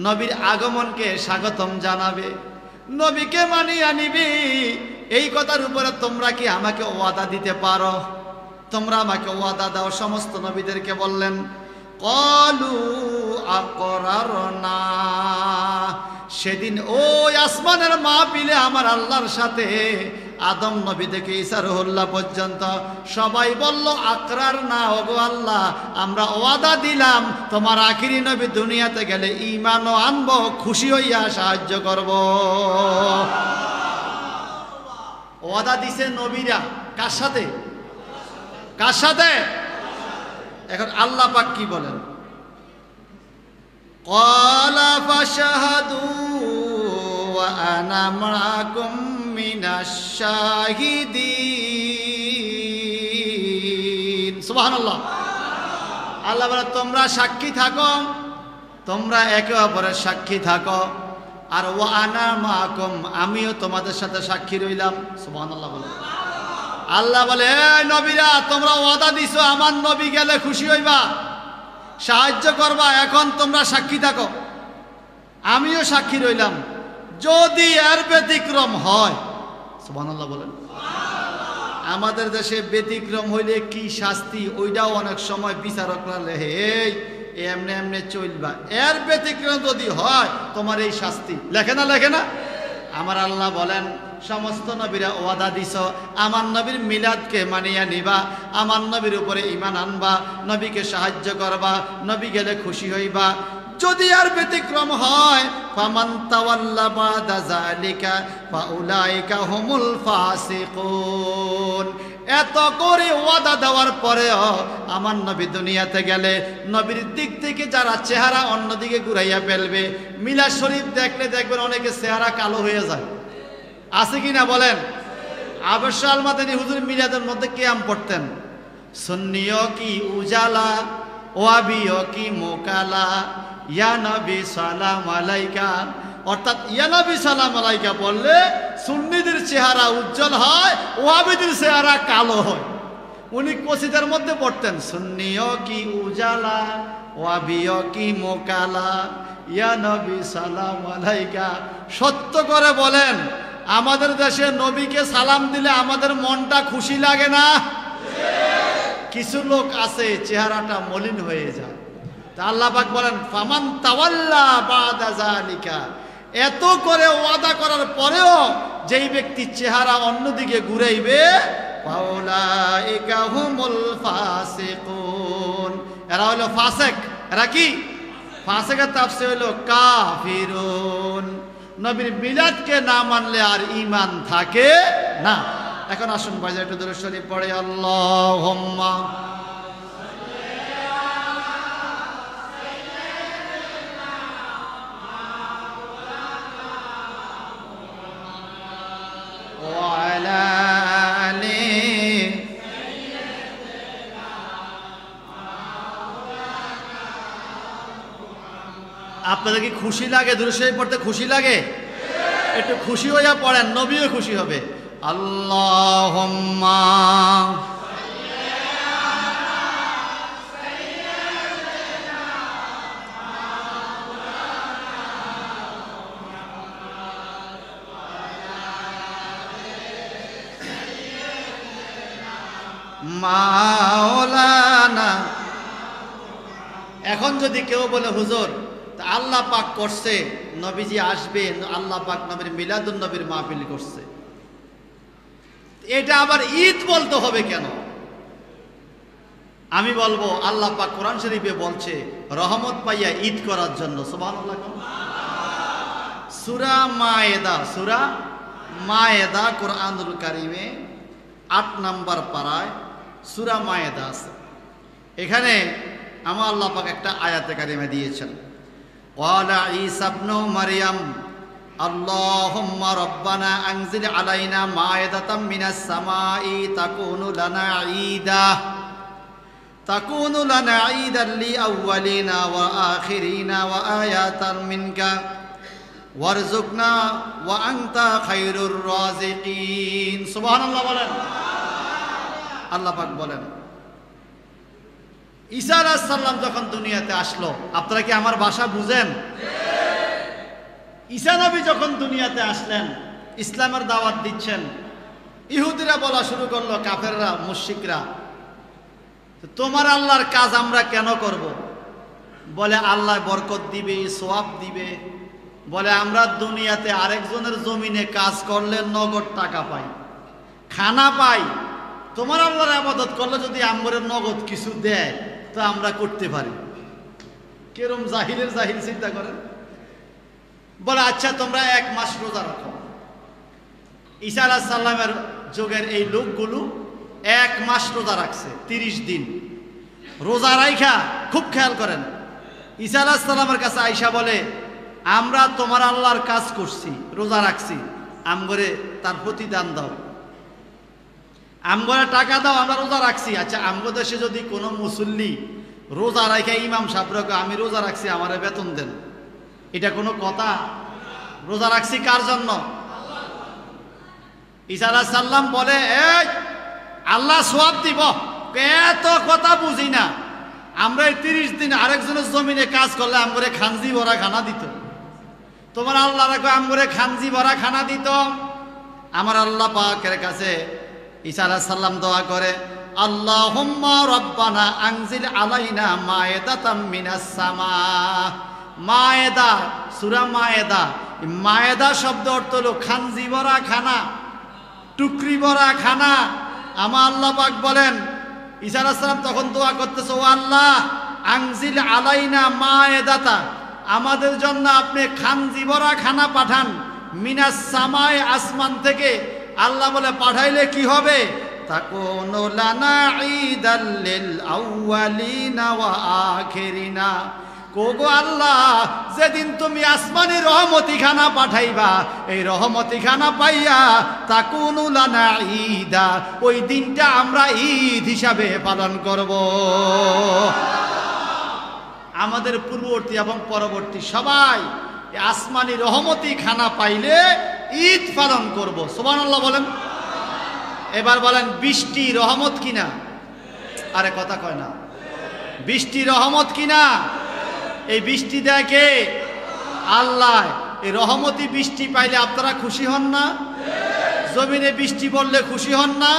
নবীর আগমনকে স্বাগতম জানাবে, নবীকে মানিয়ে নিবি। এই কথার উপরে তোমরা কি আমাকে ওয়াদা দিতে পারো? তোমরা আমাকে ওয়াদা দাও। সমস্ত নবীদেরকে বললেন ক্বালু আকরারনা। সেদিন ওই আসমানের মাহফিলে আমার আল্লাহর সাথে আদম নবী থেকে ঈসা রুহুল্লাহ পর্যন্ত সবাই বলল আকরার না, ওগো আল্লাহ আমরা ওয়াদা দিলাম তোমার আখিরি নবী দুনিয়াতে গেলে ঈমানও আনবো, খুশি হইয়া সাহায্য করব। ওয়াদা দিছে নবীরা কার সাথে? কার সাথে? এখন আল্লাহ পাক কি বলেন? ক্বালা ফাশহাদু ওয়া আনা মাআকুম মিনাশ শাহিদিন। সুবহানাল্লাহ। আল্লাহ বলে তোমরা সাক্ষী থাকো, তোমরা একে অপরের সাক্ষী থাকো, আর ওয়া আনা মাআকুম, আমিও তোমাদের সাথে সাক্ষী রইলাম। সুবহানাল্লাহ বলে। আল্লাহ বলে এই নবীরা তোমরা ওয়াদা দিছো আমার নবী গেলে খুশি হইবা, সাহায্য করবা, এখন তোমরা সাক্ষী থাকো, আমিও সাক্ষী রইলাম। যদি এর ব্যতিক্রম হয়, সুবহানাল্লাহ বলেন। আমাদের দেশে ব্যতিক্রম হইলে কি শাস্তি, ওইটাও অনেক সময় বিচারকরা লেহে এই এমনি এমনি চলবা, এর ব্যতিক্রম যদি হয় তোমার এই শাস্তি, লেখে না লেখে না? আমার আল্লাহ বলেন সমস্ত নবীরা ওয়াদা দিছ আমার নবীর মিলাদকে মানিয়া নিবা, আমার নবীর উপরে ঈমান আনবা, নবীকে সাহায্য করবা, নবী গেলে খুশি হইবা। যদি আর ব্যতিক্রম হয় ফামান তাওয়াল্লা বাদা যালিকা ফাউলাইকা হুমুল ফাসিকুন। এত করে ওয়াদা দেওয়ার পরেও আমার নবী দুনিয়াতে গেলে নবীর দিক থেকে যারা চেহারা অন্যদিকে ঘুরাইয়া ফেলবে, মিলাদ শরীফ দেখলে দেখবেন অনেকে চেহারা কালো হয়ে যায়, আছে কি না বলেন? আবশ্য আল মাদানী হুজুর মিলাদের মধ্যে কিয়াম পড়তেন, সুন্নিও কি উজালা ওয়াবিও কি মোকালা ইয়া নবী সালাম আলাইকা, অর্থাৎ ইয়া নবী সালাম আলাইকা বললে সুন্নিদের চেহারা উজ্জ্বল হয়, ওয়াবিদের চেহারা কালো হয়। উনি কসিদার মধ্যে পড়তেন সুন্নিও কি উজালা ওয়াবিও কি মোকালা ইয়া নবী সালাম আলাইকা। সত্য করে বলেন আমাদের দেশে নবীকে সালাম দিলে আমাদের মনটা খুশি লাগে না? কিছু লোক আছে চেহারাটা মলিন হয়ে যায়। তা আল্লাহ পাক বলেন ফামান তাওয়াল্লা বাদা যালিকা, এত করে ওয়াদা করার পরেও যেই ব্যক্তি চেহারা অন্যদিকে ঘুরাইবে ফাউলাইকা হুমুল ফাসিকুন, এরা হলো ফাসিক। এরা কি? ফাসিকের তাফসীর হলো কাফিরুন। নবীর মিলাদকে না মানলে আর ঈমান থাকে না। এখন আসুন বাজার একটু দরুদ শরীফ পড়ে আল্লাহুম্মা ওয়া আলা আলি। আপনাদের কি খুশি লাগে? দরুদ শরীফ পড়তে খুশি লাগে? একটু খুশি হইয়া পড়েন, নবীও খুশি হবে। আল্লাহুম্মা মাওলানা। এখন যদি কেউ বলে হুজুর আল্লাহ পাক করছে নবীজি আসবে, আল্লাহ পাক নবীর মিলাদুন নবীর মাহফিল করছে, এটা আবার ঈদ বলতে হবে কেন? আমি বলবো আল্লাহ পাক কোরআন শরীফে বলছে রহমত পাইয়া ঈদ করার জন্য। সুবহানাল্লাহ। সূরা মায়েদা, সূরা মায়েদা কোরআনুল কারীমে 8 নম্বর পারায় সূরা মায়েদা আছে। এখানে আমার আল্লাহ পাক একটা আয়াতে কারিমা দিয়েছেন, ওয়ালা ঈসা ইবনু মারইয়াম আল্লাহুম্মা রাব্বানা আনজিল আলাইনা মায়েদাতাম মিনাস সামাই তাকুনু লানা ঈদান লিআউয়ালিনা ওয়া আখিরিনা ওয়া আয়াতান মিনকা ওয়ারযুকনা ওয়া আনতা খায়রুর রাযিকিন। সুবহানাল্লাহ বলেন। আল্লাহ পাক বলেন ঈসা আলাইহিস সালাম যখন দুনিয়াতে আসলো, আপনারা কি আমার ভাষা বুঝেন? ঈসা নবী যখন দুনিয়াতে আসলেন, ইসলামের দাওয়াত দিচ্ছেন, ইহুদিরা বলা শুরু করলো, কাফেররা মুশরিকরা, তোমার আল্লাহর কাজ আমরা কেন করব? বলে আল্লাহ বরকত দিবে, সওয়াব দিবে। বলে আমরা দুনিয়াতে আরেকজনের জমিনে কাজ করলে নগদ টাকা পাই, খানা পাই, তোমার আল্লাহর ইবাদত করলে যদি আমগরের নগদ কিছু দেয় তো আমরা করতে পারি। কেরম জাহিলের জাহিল চিন্তা করেন। বলে আচ্ছা তোমরা 1 মাস রোজা রাখো। ঈসা আলাইহিস সালামের যুগের এই লোকগুলো 1 মাস রোজা রাখছে, 30 দিন রোজা রাইখা। খুব খেয়াল করেন, ঈসা আলাইহিস সালামের কাছে আয়েশা বলে আমরা তোমার আল্লাহর কাজ করছি, রোজা রাখছি, আমগরে তার প্রতিদান দাও, আমগরে টাকা দাও, আমরা রোজা রাখছি। আচ্ছা, আমগো দেশে যদি কোনো মুসল্লি রোজা রাখে ইমাম সাহেবকে আমি রোজা রাখছি আমারে বেতন দেন, এটা কোনো কথা? রোজা রাখছি কার জন্য? ঈসা আলাইহিস সালাম বলে, এই আল্লাহ সওয়াব দিব। এত কথা বুঝি না আমরা। 30 দিন আরেকজনের জমিনে কাজ করলে আমগরে খানজি ভরা খানা দিত। তোমার আল্লাহ রাখো আমগরে খানজি ভরা খানা দিত। আমার আল্লাহ পাকের কাছে ঈসা আলাইহিস সালাম দোয়া করে, আল্লাহুম্মা রব্বানা আনজিল আলাইনা মায়েদাতাম মিনাস সামা। মায়েদা, সূরা মায়েদা, মায়েদা শব্দ অর্থ হলো খানজি ভরা খানা, টুকরি ভরা খানা। আমার আল্লাহ পাক বলেন, ঈসা আলাইহিস সালাম তখন দোয়া করতেছে, ও আল্লাহ আনজিল আলাইনা মায়েদাতা, আমাদের জন্য আপনি খানজি ভরা খানা পাঠান, মিনাস সামায়, আসমান থেকে। আল্লাহ বলে পাঠাইলে কি হবে? তাকুনু লানা ঈদাল লিল আউয়ালিনা ওয়া আখিরিনা। কোগো আল্লাহ, যেদিন তুমি আসমানি রহমতি খানা পাঠাইবা, এই রহমতি খানা পাইয়া তাকুনু লানা ঈদা, ওই দিনটা আমরা ঈদ হিসাবে পালন করব। আমাদের পূর্ববর্তী এবং পরবর্তী সবাই আসমানি রহমতি খানা পাইলে ঈদ পালন করব। সুবহানাল্লাহ বলেন। এবার বলেন, বৃষ্টি রহমত কিনা? আরে কথা কয় না। বৃষ্টি রহমত কিনা? এই বৃষ্টি দেয় কে? আল্লাহ। এই রহমতি বৃষ্টি পাইলে আপনারা খুশি হন না? জমিনে বৃষ্টি পড়লে খুশি হন না?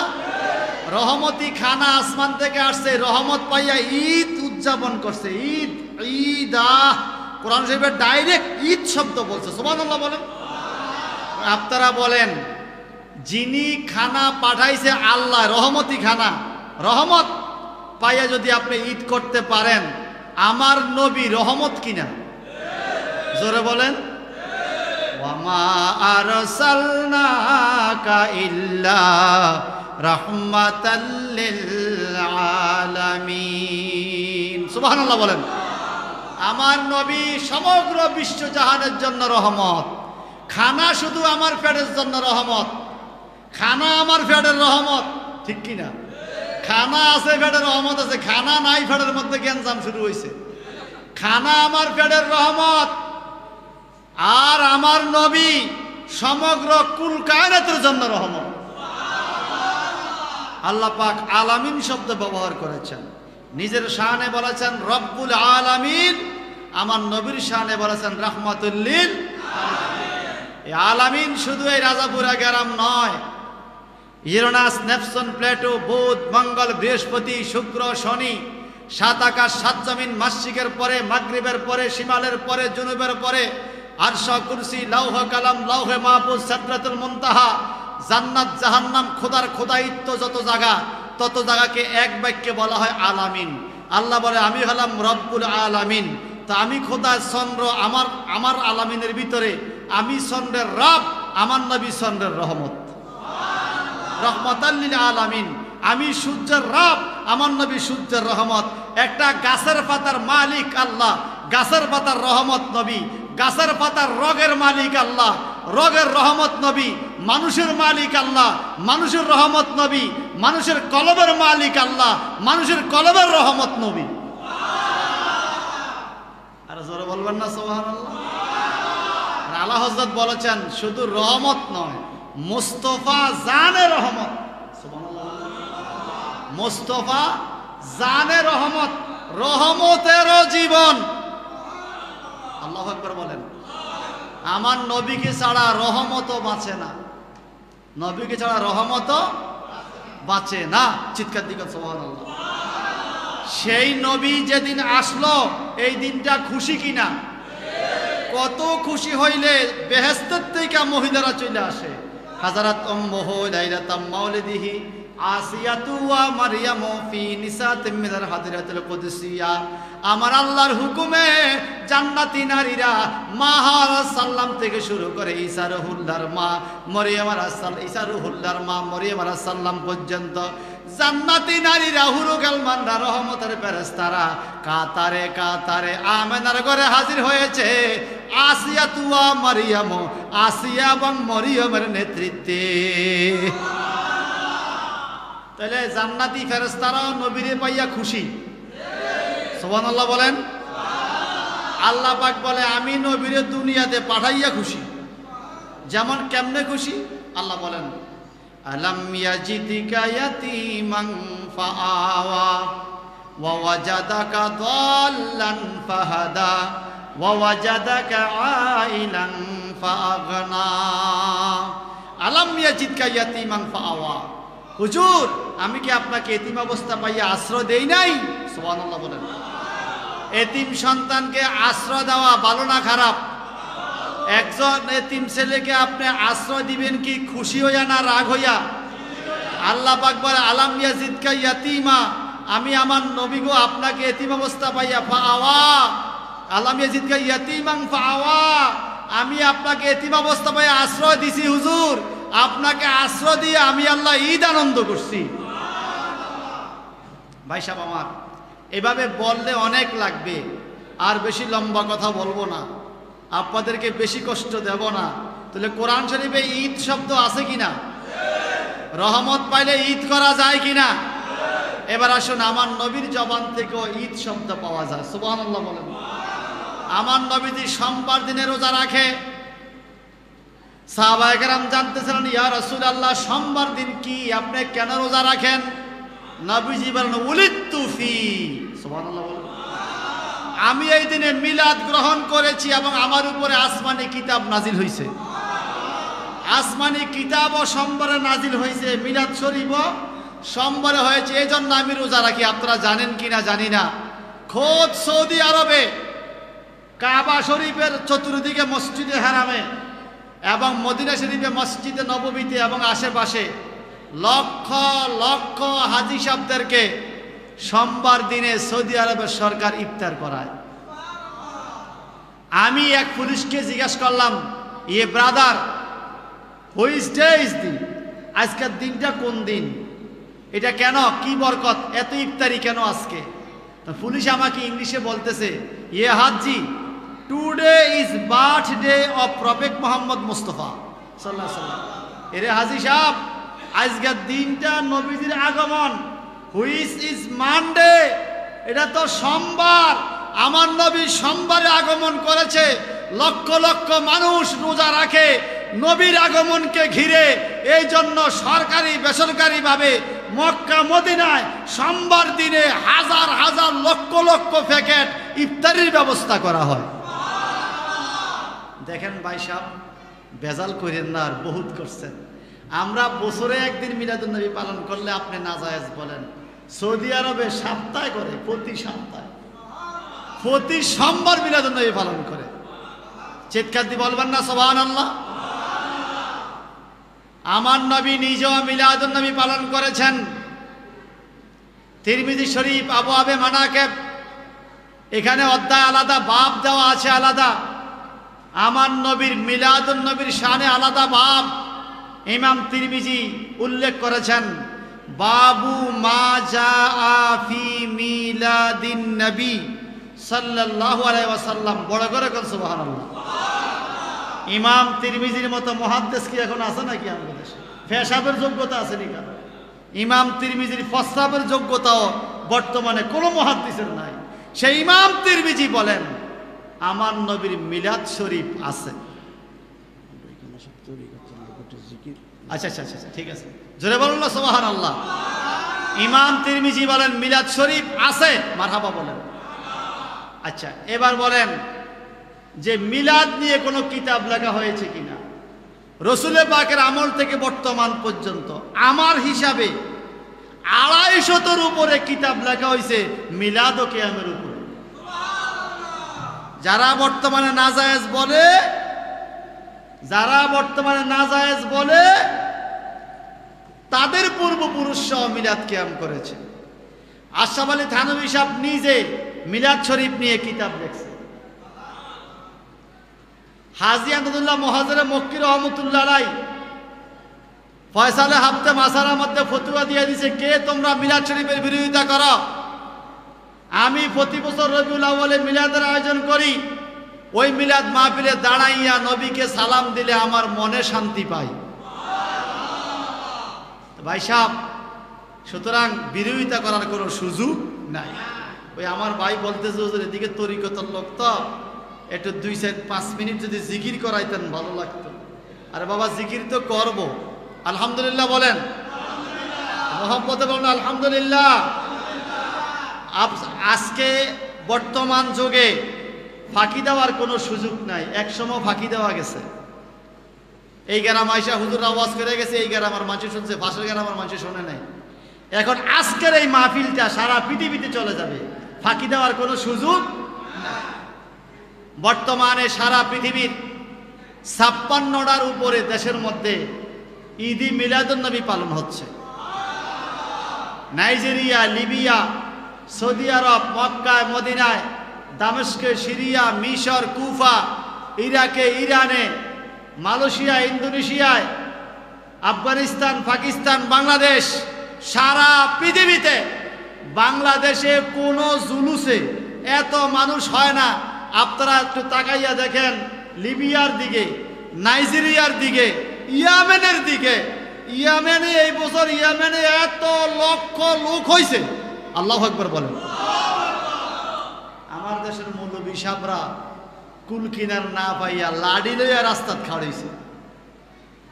রহমতি খানা আসমান থেকে আসছে, রহমত পাইয়া ঈদ উদযাপন করছে। ঈদ, ঈদা, কোরআন শরীফে ডাইরেক্ট ঈদ শব্দ বলছে। সুবহানাল্লাহ বলেন। আপনারা বলেন, যিনি খানা পাঠাইছে আল্লাহ, রহমতি খানা, রহমত পাইয়া যদি আপনি ঈদ করতে পারেন, আমার নবী রহমত কিনা? জোরে বলেন। ওয়ামা আরসালনাকা ইল্লা রাহমাতাল লিল আলামিন। সুবহানাল্লাহ বলেন। আমার নবী সমগ্র বিশ্বজাহানের জন্য রহমত। খানা শুধু আমার পেটের জন্য রহমত, খানা আমার পেটের রহমত, ঠিক কিনা? খানা আছে পেটের রহমত আছে, খানা নাই পেটের মধ্যে গ্যাঞ্জাম শুরু হয়েছে। খানা আমার পেটের রহমত, আর আমার নবী সমগ্র কুল কায়নাতের জন্য রহমত। আল্লাহ পাক আলামিন শব্দ ব্যবহার করেছেন, নিজের শানে বলেছেন রব্বুল আলামিন, আমার নবীর শানে বলেছেন রাহমাতুল লিল আলামিন। আলামিন শুধু এই রাজাপুরা গ্রাম নয়, ইউরেনাস, নেপচুন, প্লেটো, বুধ, মঙ্গল, বৃহস্পতি, শুক্র, শনি, 7 আকাশ 7 জমিন, মাসিকের পরে, মাগরিবের পরে, শিমালের পরে, জুনুবের পরে, আরশ, কুরসি, লৌহ কালাম, লৌহে মাহফুজ, সিদরাতুল মুনতাহা, জান্নাত, জাহান্নাম, খোদার খোদায়িত্ব যত জায়গা, তত জায়গাকে এক বাক্যে বলা হয় আলামিন। আল্লাহ বলে, আমি হলাম রব্বুল আলামিন। তা আমি খোদা চন্দ্র, আমার আলামিনের ভিতরে আমি চন্দ্রের রব, আমার নবী চন্দ্রের রহমত, রহমাতাল লিল আলামিন। আমি সূর্যের রব, আমার নবী সূর্যের রহমত। একটা গাছের পাতার মালিক আল্লাহ, গাছের পাতার রহমত নবী। গাছের পাতার রগের মালিক আল্লাহ, রগের রহমত নবী। মানুষের মালিক আল্লাহ, মানুষের রহমত নবী। মানুষের কলবের মালিক আল্লাহ, মানুষের কলবের রহমত নবী। আর জোরে বলবেন না সুবহানাল্লাহ? আলা হযরত বলেছেন, শুধু রহমত নয়, মুস্তাফা জানে রহমত। সুবহানাল্লাহ। মুস্তাফা জানে রহমত, রহমতেরও জীবন। আল্লাহু আকবার বলেন। আমার নবীকে ছাড়া রহমতও বাঁচে না, নবীকে ছাড়া রহমতও বাঁচে না। চিৎকার দিকে সুবহানাল্লাহ। সেই নবী যেদিন আসলো, এই দিনটা খুশি কিনা? কত খুশি হইলে বেহেশতের থেকে মহিলারা চলে আসে। হাজারাত উম্মুহু লাইলাতাম মাউলিদিহি আসিয়াতু ওয়া মারইয়ামু ফি নিসাতিম মিনাল হাদিরাতিল কুদসিয়া। আমার আল্লাহর হুকুমে জান্নাতি নারীরা মা আলাইহিস সালাম থেকে শুরু করে ঈসা রুহুল্লাহর মা মরিয়ম আলাইহিস সালাম, ঈসা রুহুল্লাহর মা মরিয়ম আলাইহিস সালাম পর্যন্ত জান্নাতি নারীরা, হুরুল মানরা, রহমতের ফেরেশতারা কাতারে কাতারে আমেনার ঘরে হাজির হয়েছে। আসিয়াতু ওয়া মারইয়াম, আসিয়া এবং মরিয়মের নেতৃত্বে। তাহলে জান্নাতি ফেরেশতারাও নবীরে পাইয়া খুশি, সুবহানাল্লাহ বলেন। আল্লাহ পাক বলে আমি নবীরে দুনিয়াতে পাঠাইয়া খুশি। যেমন কেমনে খুশি আল্লাহ বলেন, আলাম ইয়াজিদিকা ইয়াতীমান ফাআওয়া ওয়া ওয়াজাদাকা দাল্লান ফাহাদা ওয়া ওয়াজাদাকা আইলান ফাআগনা। আলাম ইয়াজিদকা ইয়াতীমান ফাআওয়া, হুজুর আমি কি আপনাকে এতিম অবস্থা পাইয়া আশ্রয় দেই নাই? সুবহানাল্লাহ বলেন। এতিম সন্তানকে আশ্রয় দেওয়া ভালো না খারাপ? একজন এতিম ছেলেকে আপনি আশ্রয় দিবেন কি খুশি হইয়া না রাগ হইয়া? আল্লাহ পাক বলে আলাম ইয়াজিদকা ইয়াতীমা, আমি আমার নবী গো আপনাকে এতিম অবস্থা পাইয়া ফাআওয়া, আলাম ইয়াজিদকা ইয়াতীমান ফাআওয়া, আমি আপনাকে এতিম অবস্থা পাইয়া আশ্রয় দিছি হুজুর, আপনাকে আশ্রয় দিয়ে আমি আল্লাহ ঈদ আনন্দ করছি। ভাই সাহেব আমার এভাবে বললে অনেক লাগবে, আর বেশি লম্বা কথা বলবো না, আপনাদেরকে বেশি কষ্ট দেব না। তাহলে কোরআন শরীফে ঈদ শব্দ আছে কিনা? রহমত পাইলে ঈদ করা যায় কিনা? এবার আসুন আমার নবীর জবান থেকেও ঈদ শব্দ পাওয়া যায়, সুবহানাল্লাহ বলেন। আমার নবীজি সোমবার দিনে রোজা রাখে। সাহাবায়ে কেরাম জানতেছিলেন ইয়া রাসূলুল্লাহ সোমবার দিন কি আপনি কেন রোজা রাখেন? নবীজি বলেন উলিদতু ফি, সুবহানাল্লাহ বলেন, আমি এই দিনে মিলাদ গ্রহণ করেছি এবং আমার উপরে আসমানি কিতাব নাজিল হয়েছে। আসমানি কিতাবও সোমবারে নাজিল হয়েছে, মিলাদ শরীফও সোমবারে হয়েছে, এই জন্য আমি রোজা রাখি। আপনারা জানেন কিনা জানি না, খোদ সৌদি আরবে কাবা শরীফের চতুর্দিকে মসজিদে হারামে এবং মদিনা শরীফে মসজিদে নববীতে এবং আশেপাশে লক্ষ লক্ষ হাজি সাহেবদেরকে সোমবার দিনে সৌদি আরবের সরকার ইফতার করায়। আমি এক পুলিশকে জিজ্ঞাসা করলাম, ইয়ে brother which day is the, আজকের দিনটা কোন দিন, এটা কেন, কি বরকত, এত ইফতারি কেন আজকে? তো পুলিশ আমাকে ইংলিশে বলতেছে, ইয়ে হাজি today is birthday of prophet Mohammad Mustafa সাল্লাল্লাহু আলাইহি ওয়াসাল্লাম। এরে হাজি সাহেব আজকের দিনটা নবীজির আগমন, হুইচ ইজ মানডে, এটা তো সোমবার, আমার নবী সোমবারে আগমন করেছে। লক্ষ লক্ষ মানুষ রোজা রাখে নবীর আগমনকে ঘিরে, এই জন্য সরকারি বেসরকারি ভাবে মক্কা মদিনায় সোমবার দিনে হাজার হাজার লক্ষ লক্ষ প্যাকেট ইফতারির ব্যবস্থা করা হয়। দেখেন ভাই সাহেব বেজাল করেন না, আর বহুত করছেন। আমরা বছরে একদিন মিলাদুন নবী পালন করলে আপনি নাজায়েজ বলেন, সৌদি আরবে সপ্তাহে করে, প্রতি সপ্তাহে প্রতি সোমবার মিলাদুন নবী পালন করে। চিৎকার দিয়ে বলবেন না সুবহানাল্লাহ? আমার নবী নিজেও মিলাদুন নবী পালন করেছেন। তিরমিজি শরীফ আবওয়াবে মানাকিব, এখানে অধ্যায় আলাদা, বাব দেওয়া আছে আলাদা। আমার নবীর মিলাদুন নবীর শানে আলাদা বাব ইমাম তিরমিজি উল্লেখ করেছেন, বাবু মা জাআ ফি মিলাদিন নবী সাল্লাল্লাহু আলাইহি ওয়াসাল্লাম। বড় করে কোন সুবহানাল্লাহ। ইমাম তিরমিজির মতো মুহাদ্দিস কি এখন আছে নাকি আমাদের দেশে? পেশাবের যোগ্যতা আছে নাকি? ইমাম তিরমিজির ফসসাবের যোগ্যতাও বর্তমানে কোনো মুহাদ্দিসের নাই। সেই ইমাম তিরমিজি বলেন আমার নবীর মিলাদ শরীফ আছে। আচ্ছা আচ্ছা আচ্ছা ঠিক আছে, জোরে বলুন না সুবহানাল্লাহ। ইমাম তিরমিজি বলেন মিলাদ শরীফ আছে, মারহাবা বলেন। আচ্ছা এবার বলেন যে মিলাদ নিয়ে কোনো কিতাব লেখা হয়েছে কিনা? রসুল পাকের আমল থেকে বর্তমান পর্যন্ত আমার হিসাবে 250-এর উপরে কিতাব লেখা হয়েছে মিলাদ ও কিয়ামের উপরে। যারা বর্তমানে নাজায়েজ বলে তাদের পূর্বপুরুষ সহ মিলাদ কিয়াম করেছে। আশরাফ আলী থানভী সাহেব নিজে মিলাদ শরীফ নিয়ে কিতাব লিখছে। হাজী আহমদুল্লাহ মুহাজির মক্কি রহমতুল্লাহ আলাইহি ফয়সালে হাফতে মাসালার মধ্যে ফতোয়া দিয়ে দিয়েছে, কে তোমরা মিলাদ শরীফের বিরোধিতা করো? আমি প্রতি বছর রবিউল আউয়ালে মিলাদের আয়োজন করি, ওই মিলাদ মাহফিলে দাঁড়াইয়া নবীকে সালাম দিলে আমার মনে শান্তি পাই। ভাই সাহেব, সুতরাং বিরোধিতা করার কোনো সুযোগ নাই। ওই আমার ভাই বলতেছে হুজুর এদিকে তরিকতের লোক তো একটু 2-5 মিনিট যদি জিকির করাইতেন ভালো লাগতো। আরে বাবা জিকির তো করব, আলহামদুলিল্লাহ বলেন, মোহাম্মদে বলেন আলহামদুলিল্লাহ। আজকে বর্তমান যুগে ফাঁকি দেওয়ার কোনো সুযোগ নাই, একসময় ফাঁকি দেওয়া গেছে। এই গ্রাম আইসা হুজুর আওয়াজ করে গেছে, এই গ্রামের মানুষ শুনছে, পাশের গ্রামের মানুষ শোনে নাই। এখন আজকের এই মাহফিলটা সারা পৃথিবীতে চলে যাবে, ফাঁকি দেওয়ার কোনো সুযোগ নাই। বর্তমানে সারা পৃথিবীর 56টার উপরে দেশের মধ্যে ঈদে মিলাদুন নবী পালন হচ্ছে। নাইজেরিয়া, লিবিয়া, সৌদি আরব, মক্কায়, মদিনায়, দামেস্কে, সিরিয়া, মিশর, কুফা, ইরাকে, ইরানে, মালয়েশিয়া, ইন্দোনেশিয়ায়, আফগানিস্তান, পাকিস্তান, বাংলাদেশ, সারা পৃথিবীতে বাংলাদেশে কোনো জুলুসে এত মানুষ হয় না। আপনারা একটু তাকাইয়া দেখেন লিবিয়ার দিকে, নাইজেরিয়ার দিকে, ইয়েমেনের দিকে। ইয়েমেনে এই বছর ইয়েমেনে এত লক্ষ লোক হয়েছে, আল্লাহু আকবার বলেন। আমার দেশের মৌলবী সাহেবরা কুল কিনার না পাইয়া লাঠি লইয়া রাস্তাত খাড়াইছে।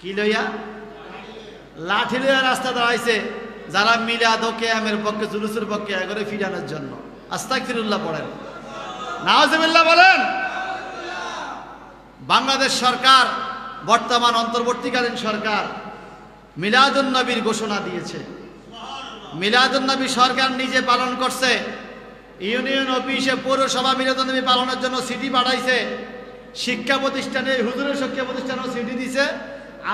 কি লইয়া? লাঠি লইয়া রাস্তা দাঁড়াইছে, যারা মিলাদ ও কিয়ামের পক্ষে, জুলুসের পক্ষে এগরে ফিরানোর জন্য। আস্তাগফিরুল্লাহ পড়েন, নাউজুবিল্লাহ বলেন। বাংলাদেশ সরকার, বর্তমান অন্তর্বর্তীকালীন সরকার মিলাদুন নবীর ঘোষণা দিয়েছে। মিলাদুন নবী সরকার নিজে পালন করছে। ইউনিয়ন অফিসে পৌরসভা মিলাদুন নবী পালনের জন্য সিটি পাঠাইছে। শিক্ষা প্রতিষ্ঠানে, হুজুরের শিক্ষা প্রতিষ্ঠানও সিটি দিছে,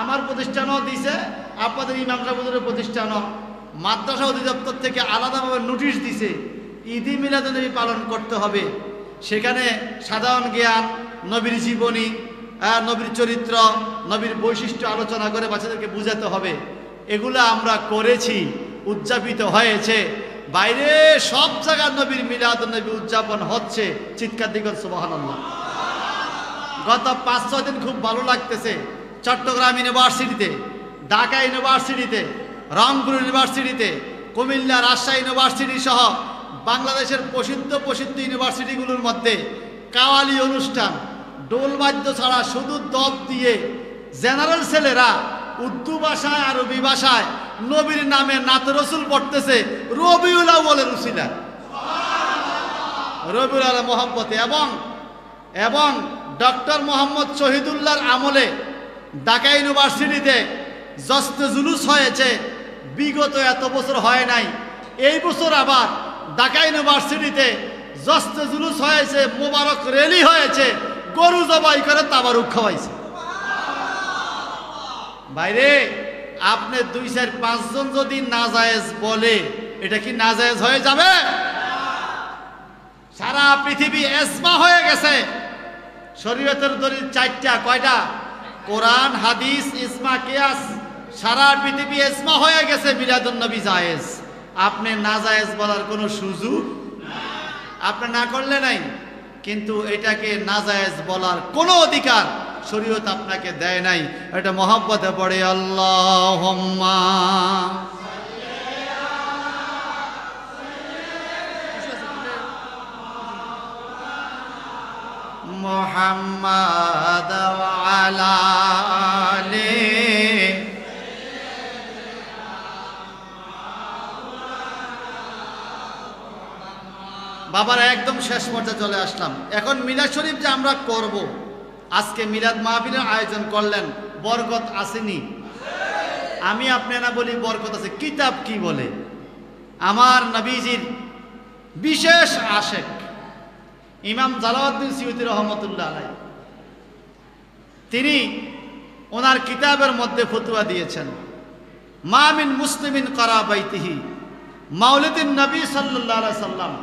আমার প্রতিষ্ঠানও দিছে, আপনাদের ইমাম সাহেব হুজুরের প্রতিষ্ঠানও। মাদ্রাসা অধিদপ্তর থেকে আলাদাভাবে নোটিশ দিছে ঈদে মিলাদুন নবী পালন করতে হবে। সেখানে সাধারণ জ্ঞান, নবীর জীবনী, নবীর চরিত্র, নবীর বৈশিষ্ট্য আলোচনা করে বাচ্চাদেরকে বুঝাতে হবে। এগুলো আমরা করেছি, উদযাপিত হয়েছে। বাইরে সব জায়গায় নবীর মিলাদুন নবী উদযাপন হচ্ছে। চিৎকার দিবেন সুবহানাল্লাহ। গত 5-6 দিন খুব ভালো লাগতেছে। চট্টগ্রাম ইউনিভার্সিটিতে, ঢাকা ইউনিভার্সিটিতে, রংপুর ইউনিভার্সিটিতে, কুমিল্লা, রাজশাহী ইউনিভার্সিটি সহ বাংলাদেশের প্রসিদ্ধ ইউনিভার্সিটিগুলোর মধ্যে কাওয়ালি অনুষ্ঠান, ডোলবাদ্য ছাড়া শুধু দপ দিয়ে জেনারেল ছেলেরা উর্দু ভাষায়, আরবি ভাষায় নবীর নামে নাত রসুল পড়তেছে রবিউল আউয়ালের উসিলা, রবিউল আউয়াল মোহাম্মতে। এবং ডক্টর মোহাম্মদ শহীদুল্লাহর আমলে ঢাকা ইউনিভার্সিটিতে জস্তে জুলুস হয়েছে, বিগত এত বছর হয় নাই। এই বছর আবার ঢাকা ইউনিভার্সিটিতে জস্তে জুলুস হয়েছে, মোবারক র্যালি হয়েছে, গরু জবাই করে তাবারুক খাওয়াইছে। বাইরে আপনি 2-4-5 জন যদি নাজায়েজ বলে, এটা কি নাজায়েজ হয়ে যাবে? সারা পৃথিবী ইজমা হয়ে গেছে। শরীয়তের দলিল 4টা। কয়টা? কোরআন, হাদিস, ইজমা, কিয়াস। সারা পৃথিবী ইজমা হয়ে গেছে মিলাদুন নবী জায়েজ। আপনি নাজায়েজ বলার কোনো সুযোগ আপনি না করলে নাই, কিন্তু এটাকে নাজায়েজ বলার কোনো অধিকার শরীয়ত আপনাকে দেয় নাই। এটা মহব্বতে পড়ে আল্লাহুম্মা মুহাম্মাদ ওয়া আলা আলি বাবারা একদম শেষ পর্যায়ে চলে আসলাম। এখন মিলাদ শরীফ যে আমরা করব, আজকে মিলাদ মাহফিলের আয়োজন করলেন, বরকত আসেনি? আমি আপনারা বলি বরকত আছে। কিতাব কি বলে? আমার নবীজির বিশেষ আশেক ইমাম জালালউদ্দিন সিয়ুতি রহমতুল্লাহ আলাইহি, তিনি ওনার কিতাবের মধ্যে ফতোয়া দিয়েছেন, মা মিন মুসলিমিন কারা বাইতিহি মাউলিদিন নবী সাল্লাল্লাহু আলাইহি সাল্লাম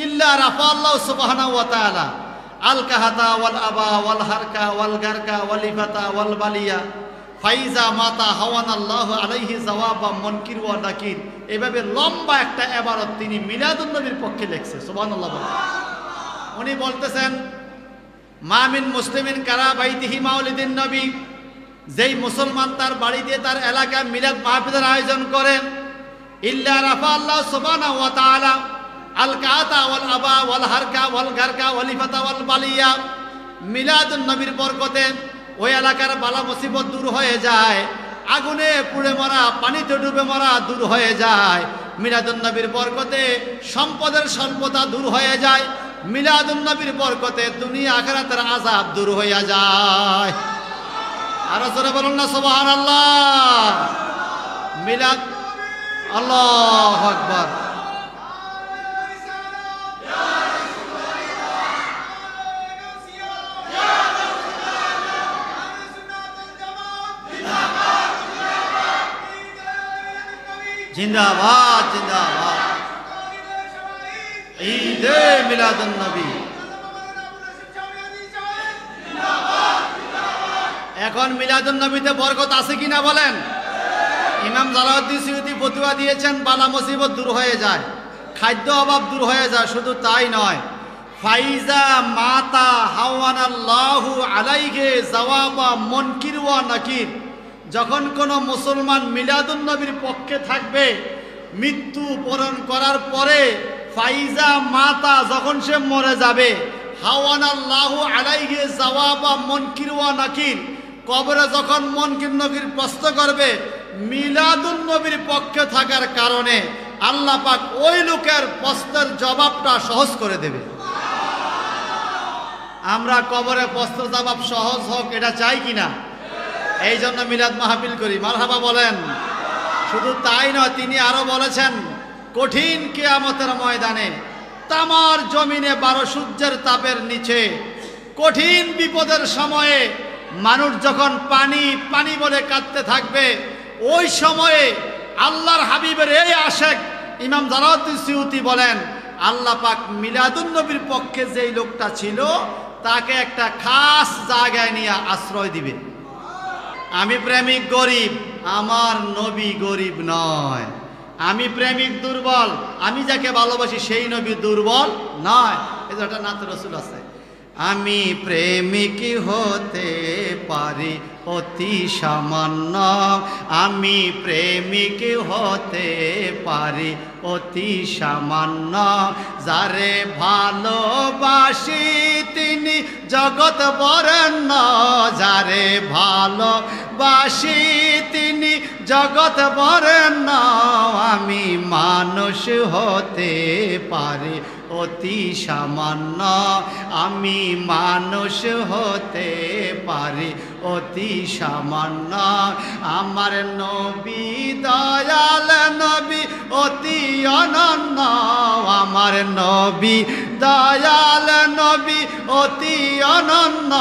ইল্লা রাফাআল্লাহু সুবহানাহু ওয়া তাআলা আল কাহাতা ওয়াল আবা ওয়াল হারকা ওয়াল গারকা ওয়াল ইফাতা ওয়াল বালিয়া ফাইজা মাতা হাওয়ানাল্লাহু আলাইহি জাওয়াবা মুনকির ওয়া নাকির। এভাবে লম্বা একটা ইবারত তিনি মিলাদুন নবীর পক্ষে লিখছে। সুবহানাল্লাহ। উনি বলতেছেন মা মিন মুসলিমিন কারা বাইতিহি মাউলিদিন নবী, যেই মুসলমান তার বাড়িতে তার এলাকায় মিলাদ মাহফিলের আয়োজন করেন, ইল্লা রাফা আল্লাহ সুবহানাহু ওয়া তাআলা আল কাতা ওয়াল আবা ওয়াল হারকা ওয়াল গারকা ওয়াল ইফাতা ওয়াল বালিয়া, মিলাদুন নবীর বরকতে ওই এলাকার বালা মুসিবত দূর হয়ে যায়, আগুনে পুড়ে মরা, পানিতে ডুবে মরা দূর হয়ে যায়। মিলাদুন নবীর বরকতে সম্পদের স্বল্পতা দূর হয়ে যায়। মিলাদুন নবীর বরকতে দুনিয়া আখিরাতের আযাব দূর হয়ে যায়। আর জোরে বলুন না সুবহানাল্লাহ। মিলাদ, আল্লাহু আকবার। জিন্দাবাদ জিন্দাবাদ। ঈদে মিলাদুন নবী। এখন মিলাদুন নবীতে বরকত আছে কিনা বলেন? ইমাম জালালউদ্দিন সুয়ুতী ফতোয়া দিয়েছেন, বালা মুসিবত দূর হয়ে যায়, খাদ্য অভাব দূর হয়ে যায়। শুধু তাই নয়, ফাইজা মাতা হাওয়ানাল্লাহু আলাইহি জাওয়াবা মুনকির ওয়া নাকির, যখন কোনো মুসলমান মিলাদুন নবীর পক্ষে থাকবে, মৃত্যু বরণ করার পরে ফাইজা মাতা, যখন সে মরে যাবে, হাওয়ানাল্লাহু আলাইহি জাওয়াবা মুনকির ওয়া নাকির, কবরে যখন মুনকির নকির প্রশ্ন করবে, মিলাদুন নবীর পক্ষে থাকার কারণে আল্লাহ পাক ওই লোকের প্রশ্নের জবাবটা সহজ করে দেবে। আমরা কবরে প্রশ্নের জবাব সহজ হোক এটা চাই কিনা? এই জন্য মিলাদ মাহফিল করি। মারহাবা বলেন। শুধু তাই নয়, তিনি আরো বলেছেন, কঠিন কিয়ামতের ময়দানে তামার জমিনে 12 সূর্যের তাপের নিচে কঠিন বিপদের সময়ে মানুষ যখন পানি পানি বলে কাঁদতে থাকবে, ওই সময়ে আল্লাহর হাবিবের এই আশেক ইমাম জালালউদ্দিন সুয়ুতী বলেন, আল্লাহ পাক মিলাদুন নবীর পক্ষে যেই লোকটা ছিল তাকে একটা খাস জায়গায় নিয়ে আশ্রয় দিবে। আমি প্রেমিক গরিব, আমার নবী গরিব নয়। আমি প্রেমিক দুর্বল, আমি যাকে ভালোবাসি সেই নবী দুর্বল নয়। এই যে একটা নাত রসুল আছে, আমি প্রেমিক হতে পারি অতি সামান্য, আমি প্রেমিক হতে পারি অতি সামান্য, যারে ভালোবাসি তিনি জগৎ বরেণ্য, যারে ভালোবাসি তিনি জগৎ বরেণ্য, আমি মানুষ হতে পারি অতি সামান্য, আমি মানুষ হতে পারি অতি সামান্য, আমার নবী দয়াল নবী অতি অনন্য, আমার নবী দয়াল নবী অতি অনন্য,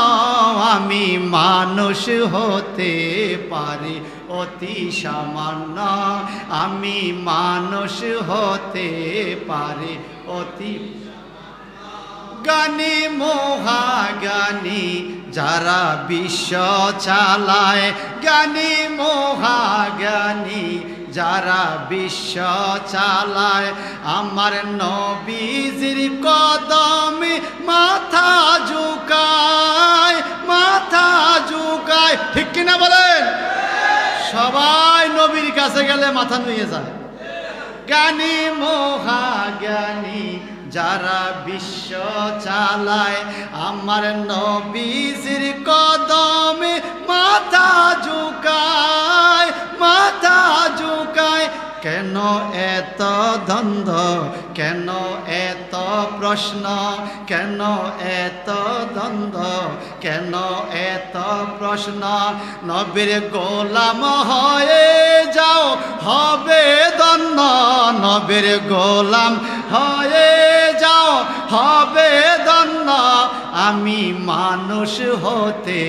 আমি মানুষ হতে পারি অতি সামান্য, আমি মানুষ হতে পারি অতি গানি মোহাগানি যারা বিশ্ব চালায়, জ্ঞানী মোহাগানি যারা বিশ্ব চালায়, আমার নবীজির কদমে মাথা ঝুকায়, মাথা ঝুকায়। ঠিক কিনা বলেন? সবাই নবীর কাছে গেলে মাথা নুয়ে যায়। জ্ঞানী মোহাজ্ঞানী যারা বিশ্ব চালায়, আমার নবীজির কদমে মাথা ঝুকায়, মাথা ঝুকায়। কেন এত দ্বন্দ্ব, কেন এত প্রশ্ন, কেন এত দ্বন্দ্ব, কেন এত প্রশ্ন? নবীর গোলাম হয়ে যাও হবে ধন্য, নবীর গোলাম হয়ে যাও হবে ধন্য। আমি মানুষ হতে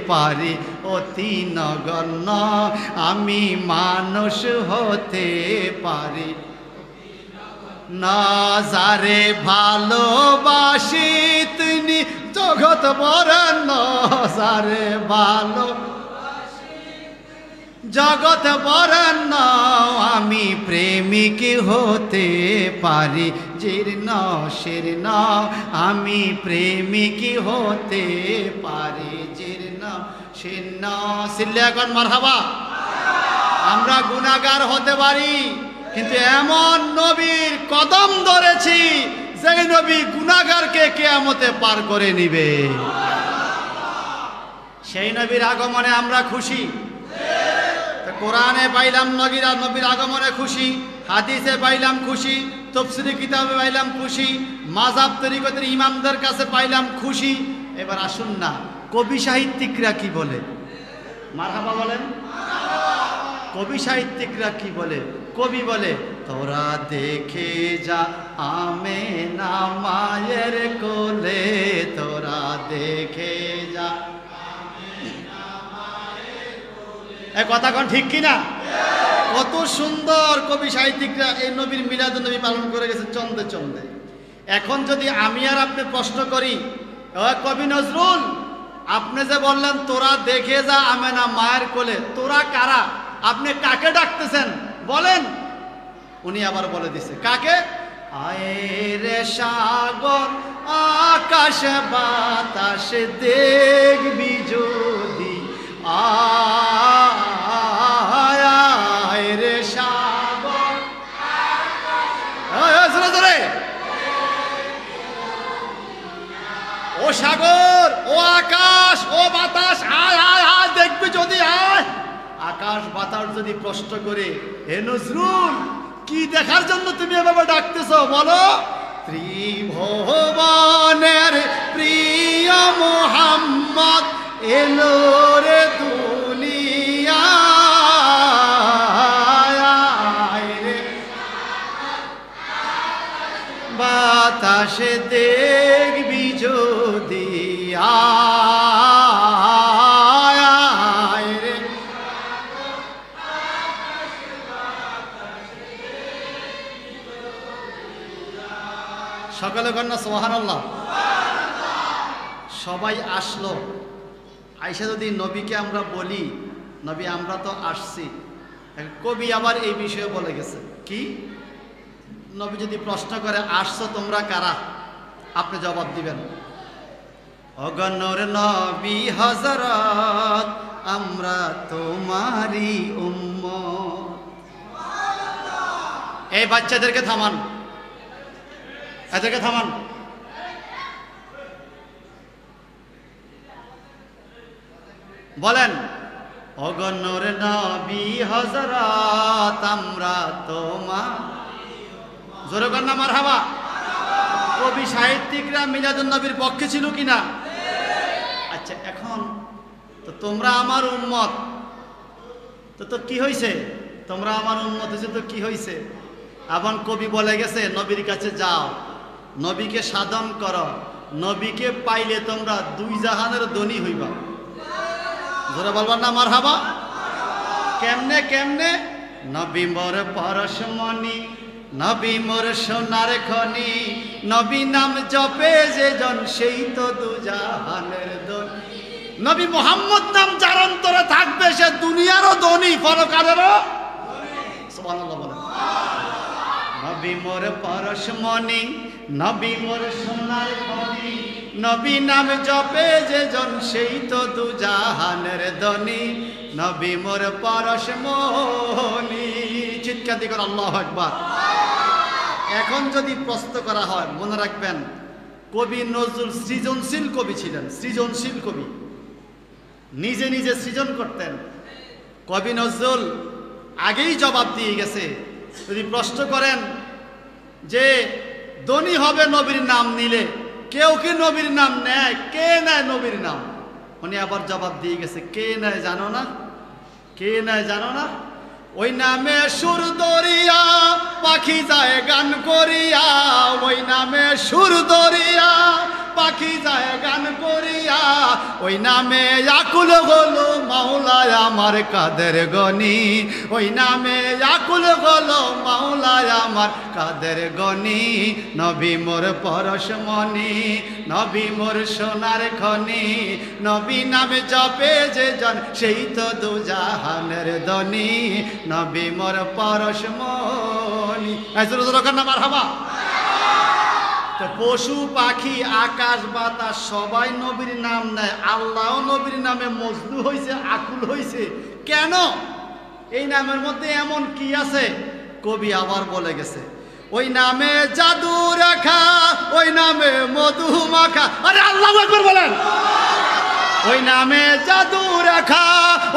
পারি অতি নগণ্য, আমি মানুষ হতে পারি না, যারে ভালোবাসি তিনি জগৎ বরেণ্য, যারে ভালো জগৎ বরেণ্য। আমি প্রেমিক হতে পারি জীর্ণ শীর্ণ আমি প্রেমিক হতে পারি জীর্ণ শীর্ণ সিল্লে এখন মারহাবা। আমরা গুনাহগার হতে পারি, কিন্তু এমন নবীর কদম ধরেছি যে নবী গুনাহগারকে কিয়ামতে পার করে নিবে। সেই নবীর আগমনে আমরা খুশি। কোরআনে পাইলাম নবীর আগমনে খুশি, হাদিসে পাইলাম খুশি, তাফসীরে কিতাবে পাইলাম খুশি, মাযহাব তরিকতের ইমামদের কাছে পাইলাম খুশি। এবার আসুন না, কবি সাহিত্যিকরা কি বলে? মারহাবা বলেন। কবি সাহিত্যিকরা কি বলে? কবি বলে, তোরা দেখে যা আমেনা মায়ের কোলে, তোরা দেখে যা। এ কথা কোন ঠিক কিনা? কত সুন্দর কবি সাহিত্যিকরা এই নবীর মিলাদুন নবী পালন করে গেছে চন্দে চন্দে। এখন যদি আমি আর আপনি প্রশ্ন করি, কবি নজরুল আপনি যে বললেন তোরা দেখে যা আমেনা মায়ের কোলে, তোরা কারা? আপনি কাকে ডাকতেছেন বলেন? উনি আবার বলে দিছে কাকে? আয়ের সাগর আকাশ বাতাস দেখবি যদি, আয়ের সাগর জোরে, ও সাগর ও আকাশ ও বাতাস আয় আয় আয় দেখবি যদি, আয়। আকাশ বাতাস যদি প্রশ্ন করে, হে নজরুল কি দেখার জন্য তুমি এভাবে ডাকতেছো বলো? ত্রিভুবনের প্রিয় মুহাম্মদ এলো রে দুনিয়ায়, বাতাসে দেখবি যদি, সকলে কন্যা সুবহানাল্লাহ। সবাই আসলো, আইসা যদি নবীকে আমরা বলি নবী আমরা তো আসছি, কবি আবার এই বিষয়ে বলে গেছে কি? নবী যদি প্রশ্ন করে আসছো তোমরা কারা, আপনি জবাব দিবেন অগণর নবী হযরত আমরা তোমারই উম্মত। এই বাচ্চাদেরকে থামান, এদেরকে থামান। বলেন অগণর নবী হযরত আমরা তোমার, জোরে কন্যা মারহাবা। কবি সাহিত্যিকরা মিলাদুন নবীর পক্ষে ছিল কিনা? আচ্ছা এখন তো তোমরা আমার উম্মত, তো কি হয়েছে? তোমরা আমার উম্মত হয়েছে তো কি হয়েছে? এখন কবি বলে গেছে নবীর কাছে যাও, নবীকে সাধন করো, নবীকে পাইলে তোমরা দুই জাহানের ধনী হইবা। জোরে বলবার না মারহাবা। কেমনে কেমনে? নবী মোর পরশমণি, নবী মোর সোনার খনি, নবী নাম জপে যে জন সেই তো দুজাহানের ধনী। নবী মুহাম্মদ নাম যার অন্তরে থাকবে সে দুনিয়ারও ধনী পরকালেরও। সুবহানাল্লাহ বলেন। নবী মোর পরশমণি, নবী মোর সোনার খনি, নবী নাম জপে যে জন সেই তো দুজাহানের ধনী, নবী মোর পরশমণি। চিৎকার দিয়ে কর আল্লাহু আকবার। এখন যদি প্রশ্ন করা হয়, মনে রাখবেন কবি নজরুল সৃজনশীল কবি ছিলেন, সৃজনশীল কবি, নিজে নিজে সৃজন করতেন। কবি নজরুল আগেই জবাব দিয়ে গেছে। যদি প্রশ্ন করেন যে ধনী হবে নবীর নাম নিলে, কেউ কি নবীর নাম নেয়? কে নেয় নবীর নাম? উনি আবার জবাব দিয়ে গেছে কে নেয় জানো না? কে নেয় জানো না? ওই নামে সুর দরিয়া পাখি যায় গান করিয়া, ওই নামে সুর দরিয়া পাখি যায় গান করিয়া, ওই নামে আকুল হলো মাওলায় আমার কাদের গনি, ওই নামে আকুল হলো মাওলায় আমার কাদের গনি। নবী মোর পরশমণি, নবী মোর সোনার খনি, নবী নামে জপে যে জন সেই তো দুজাহানের ধনী, নবী মোর পরশমণি। মারহাবা। তো পশু পাখি আকাশ বাতাস সবাই নবীর নাম নেয়, আল্লাহও নবীর নামে মজনু হয়েছে, আকুল হয়েছে কেন? এই নামের মধ্যে এমন কি আছে? কবি আবার বলে গেছে, ওই নামে জাদু রাখা, ওই নামে মধু মাখা। আরে আল্লাহু আকবার বলেন। ওই নামে জাদু রাখা,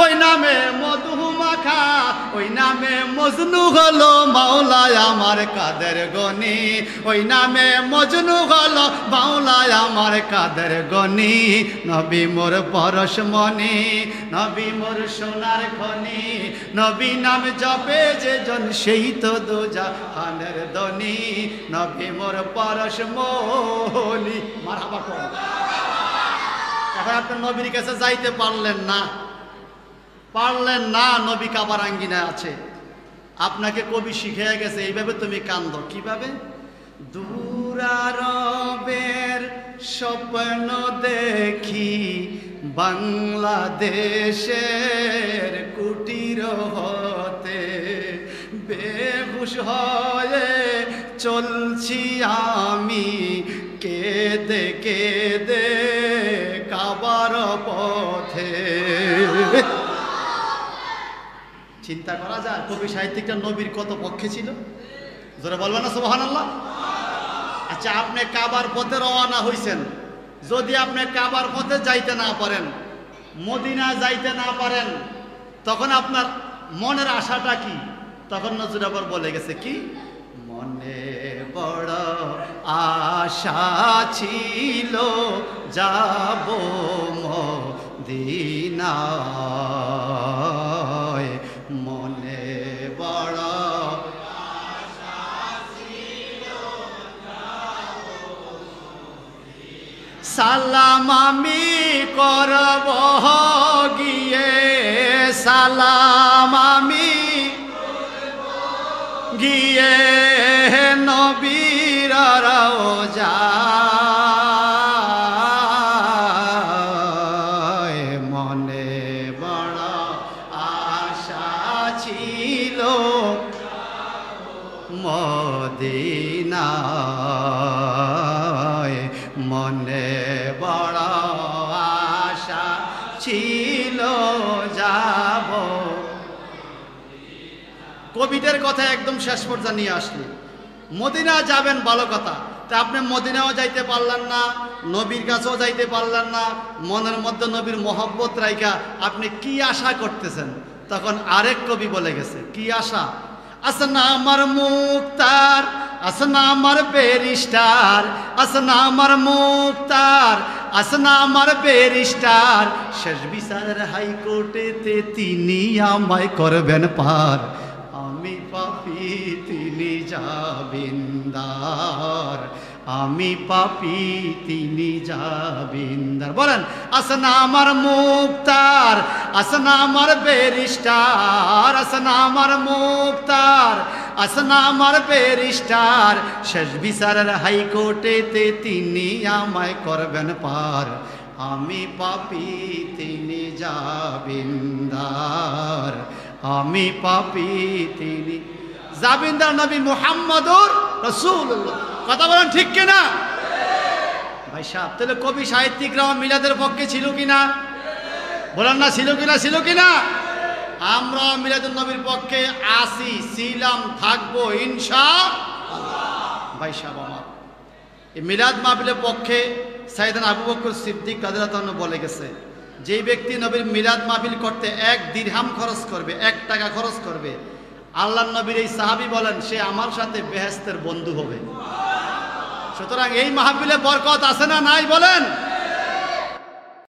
ওই নামে মধু মাখা, ওই নামে মজনু হলো মাওলায় আমার কাদের গনি। ওই নামে মজনু হলো মাওলায় আমার কাদের গনি। নবী মোর পরশমণি, নবী মোর সোনার খনি, নবী নাম জপে যে জন সেই তো দুজাহানের ধনী। নবী মোর পরশমণি। মারহাবা করো। এখন আপনি নবীর কাছে যাইতে পারলেন না, নবী কাবার আঙ্গিনায় আছে, আপনাকে কবি শিখিয়ে গেছে এইভাবে তুমি কান্দো। কিভাবে? দূরারবের স্বপ্ন দেখি, বাংলাদেশের কুটির হতে, বেহুশ হয়ে চলছি আমি, কেঁদে কেঁদে কাবার পথে। চিন্তা করা যায় কবি সাহিত্যিকটা নবীর কত পক্ষে ছিল? জোরে বলবেন না সুবহানাল্লাহ? আচ্ছা, আপনি কাবার পথে রওনা হইছেন, যদি আপনি কাবার পথে যাইতে না পারেন, মদিনা যাইতে না পারেন, তখন আপনার মনের আশাটা কি? তখন নজরুল আবার বলে গেছে কি, মনে বড় আশা ছিল যাব মদিনায়, মনে বড় আশা ছিল যাব মদিনায়। সালাম আমি করব গিয়ে, সালাম আমি গিয়ে নবীর রওজায়, মনে বড় আশা ছিল মদিনায়, মনে বড় আশা ছিল যাব। কবিদের কথা একদম শেষ পর্যায়ে নিয়ে আসলি। মদিনা যাবেন ভালো কথা, তা আপনি মদিনাও যাইতে পারলেন না, নবীর কাছেও যাইতে পারলেন না, মনের মধ্যে নবীর মহব্বত রাইখা আপনি কি আশা করতেছেন? তখন আরেক কবি বলে গেছে, কি আশা? আসনা আমার মুক্তার, আসনা আমার ব্যারিস্টার, আসনা আমার মুক্তার, আসনা আমার ব্যারিস্টার, শেষ বিচারের হাইকোর্টেতে তিনি আমায় করবেন পার। আমি পাপী তিনি জাবিন্দার, আমি পাপী তিনি জাবিন্দার। বলেন, আসনা আমার মুক্তার, আসনা আমার ব্যারিস্টার, আসনা আমার মুক্তার, আসনা আমার ব্যারিস্টার, শেষ বিচারের হাইকোর্টেতে তিনি আমায় করবেন পার। আমি পাপী তিনি জাবিন্দার, আমি পাপী তিনি জাবিন্দার। নবী মুহাম্মদুর রাসূলুল্লাহ। কথা বলেন ঠিক কিনা ভাই সাহেব? তাহলে কবি সাহিত্যিকরা মিলাদের পক্ষে ছিল কিনা? বলেন না, ছিল কিনা? ছিল কিনা? আমরা মিলাদুন নবীর পক্ষে আসি, ছিলাম, থাকবো ইনশাআল্লাহ। ভাই সাহেব, আমার এই মিলাদ মাহফিলের পক্ষে সাইয়েদনা আবু বকর সিদ্দিক রাদিয়াল্লাহু আনহু বলে গেছে, যেই ব্যক্তি নবীর মিলাদ মাহফিল করতে 1 দিরহাম খরচ করবে, 1 টাকা খরচ করবে, আল্লাহর নবীর এই সাহাবী বলেন সে আমার সাথে বেহেশতের বন্ধু হবে। সুতরাং এই মাহফিলে বরকত আছে না নাই বলেন?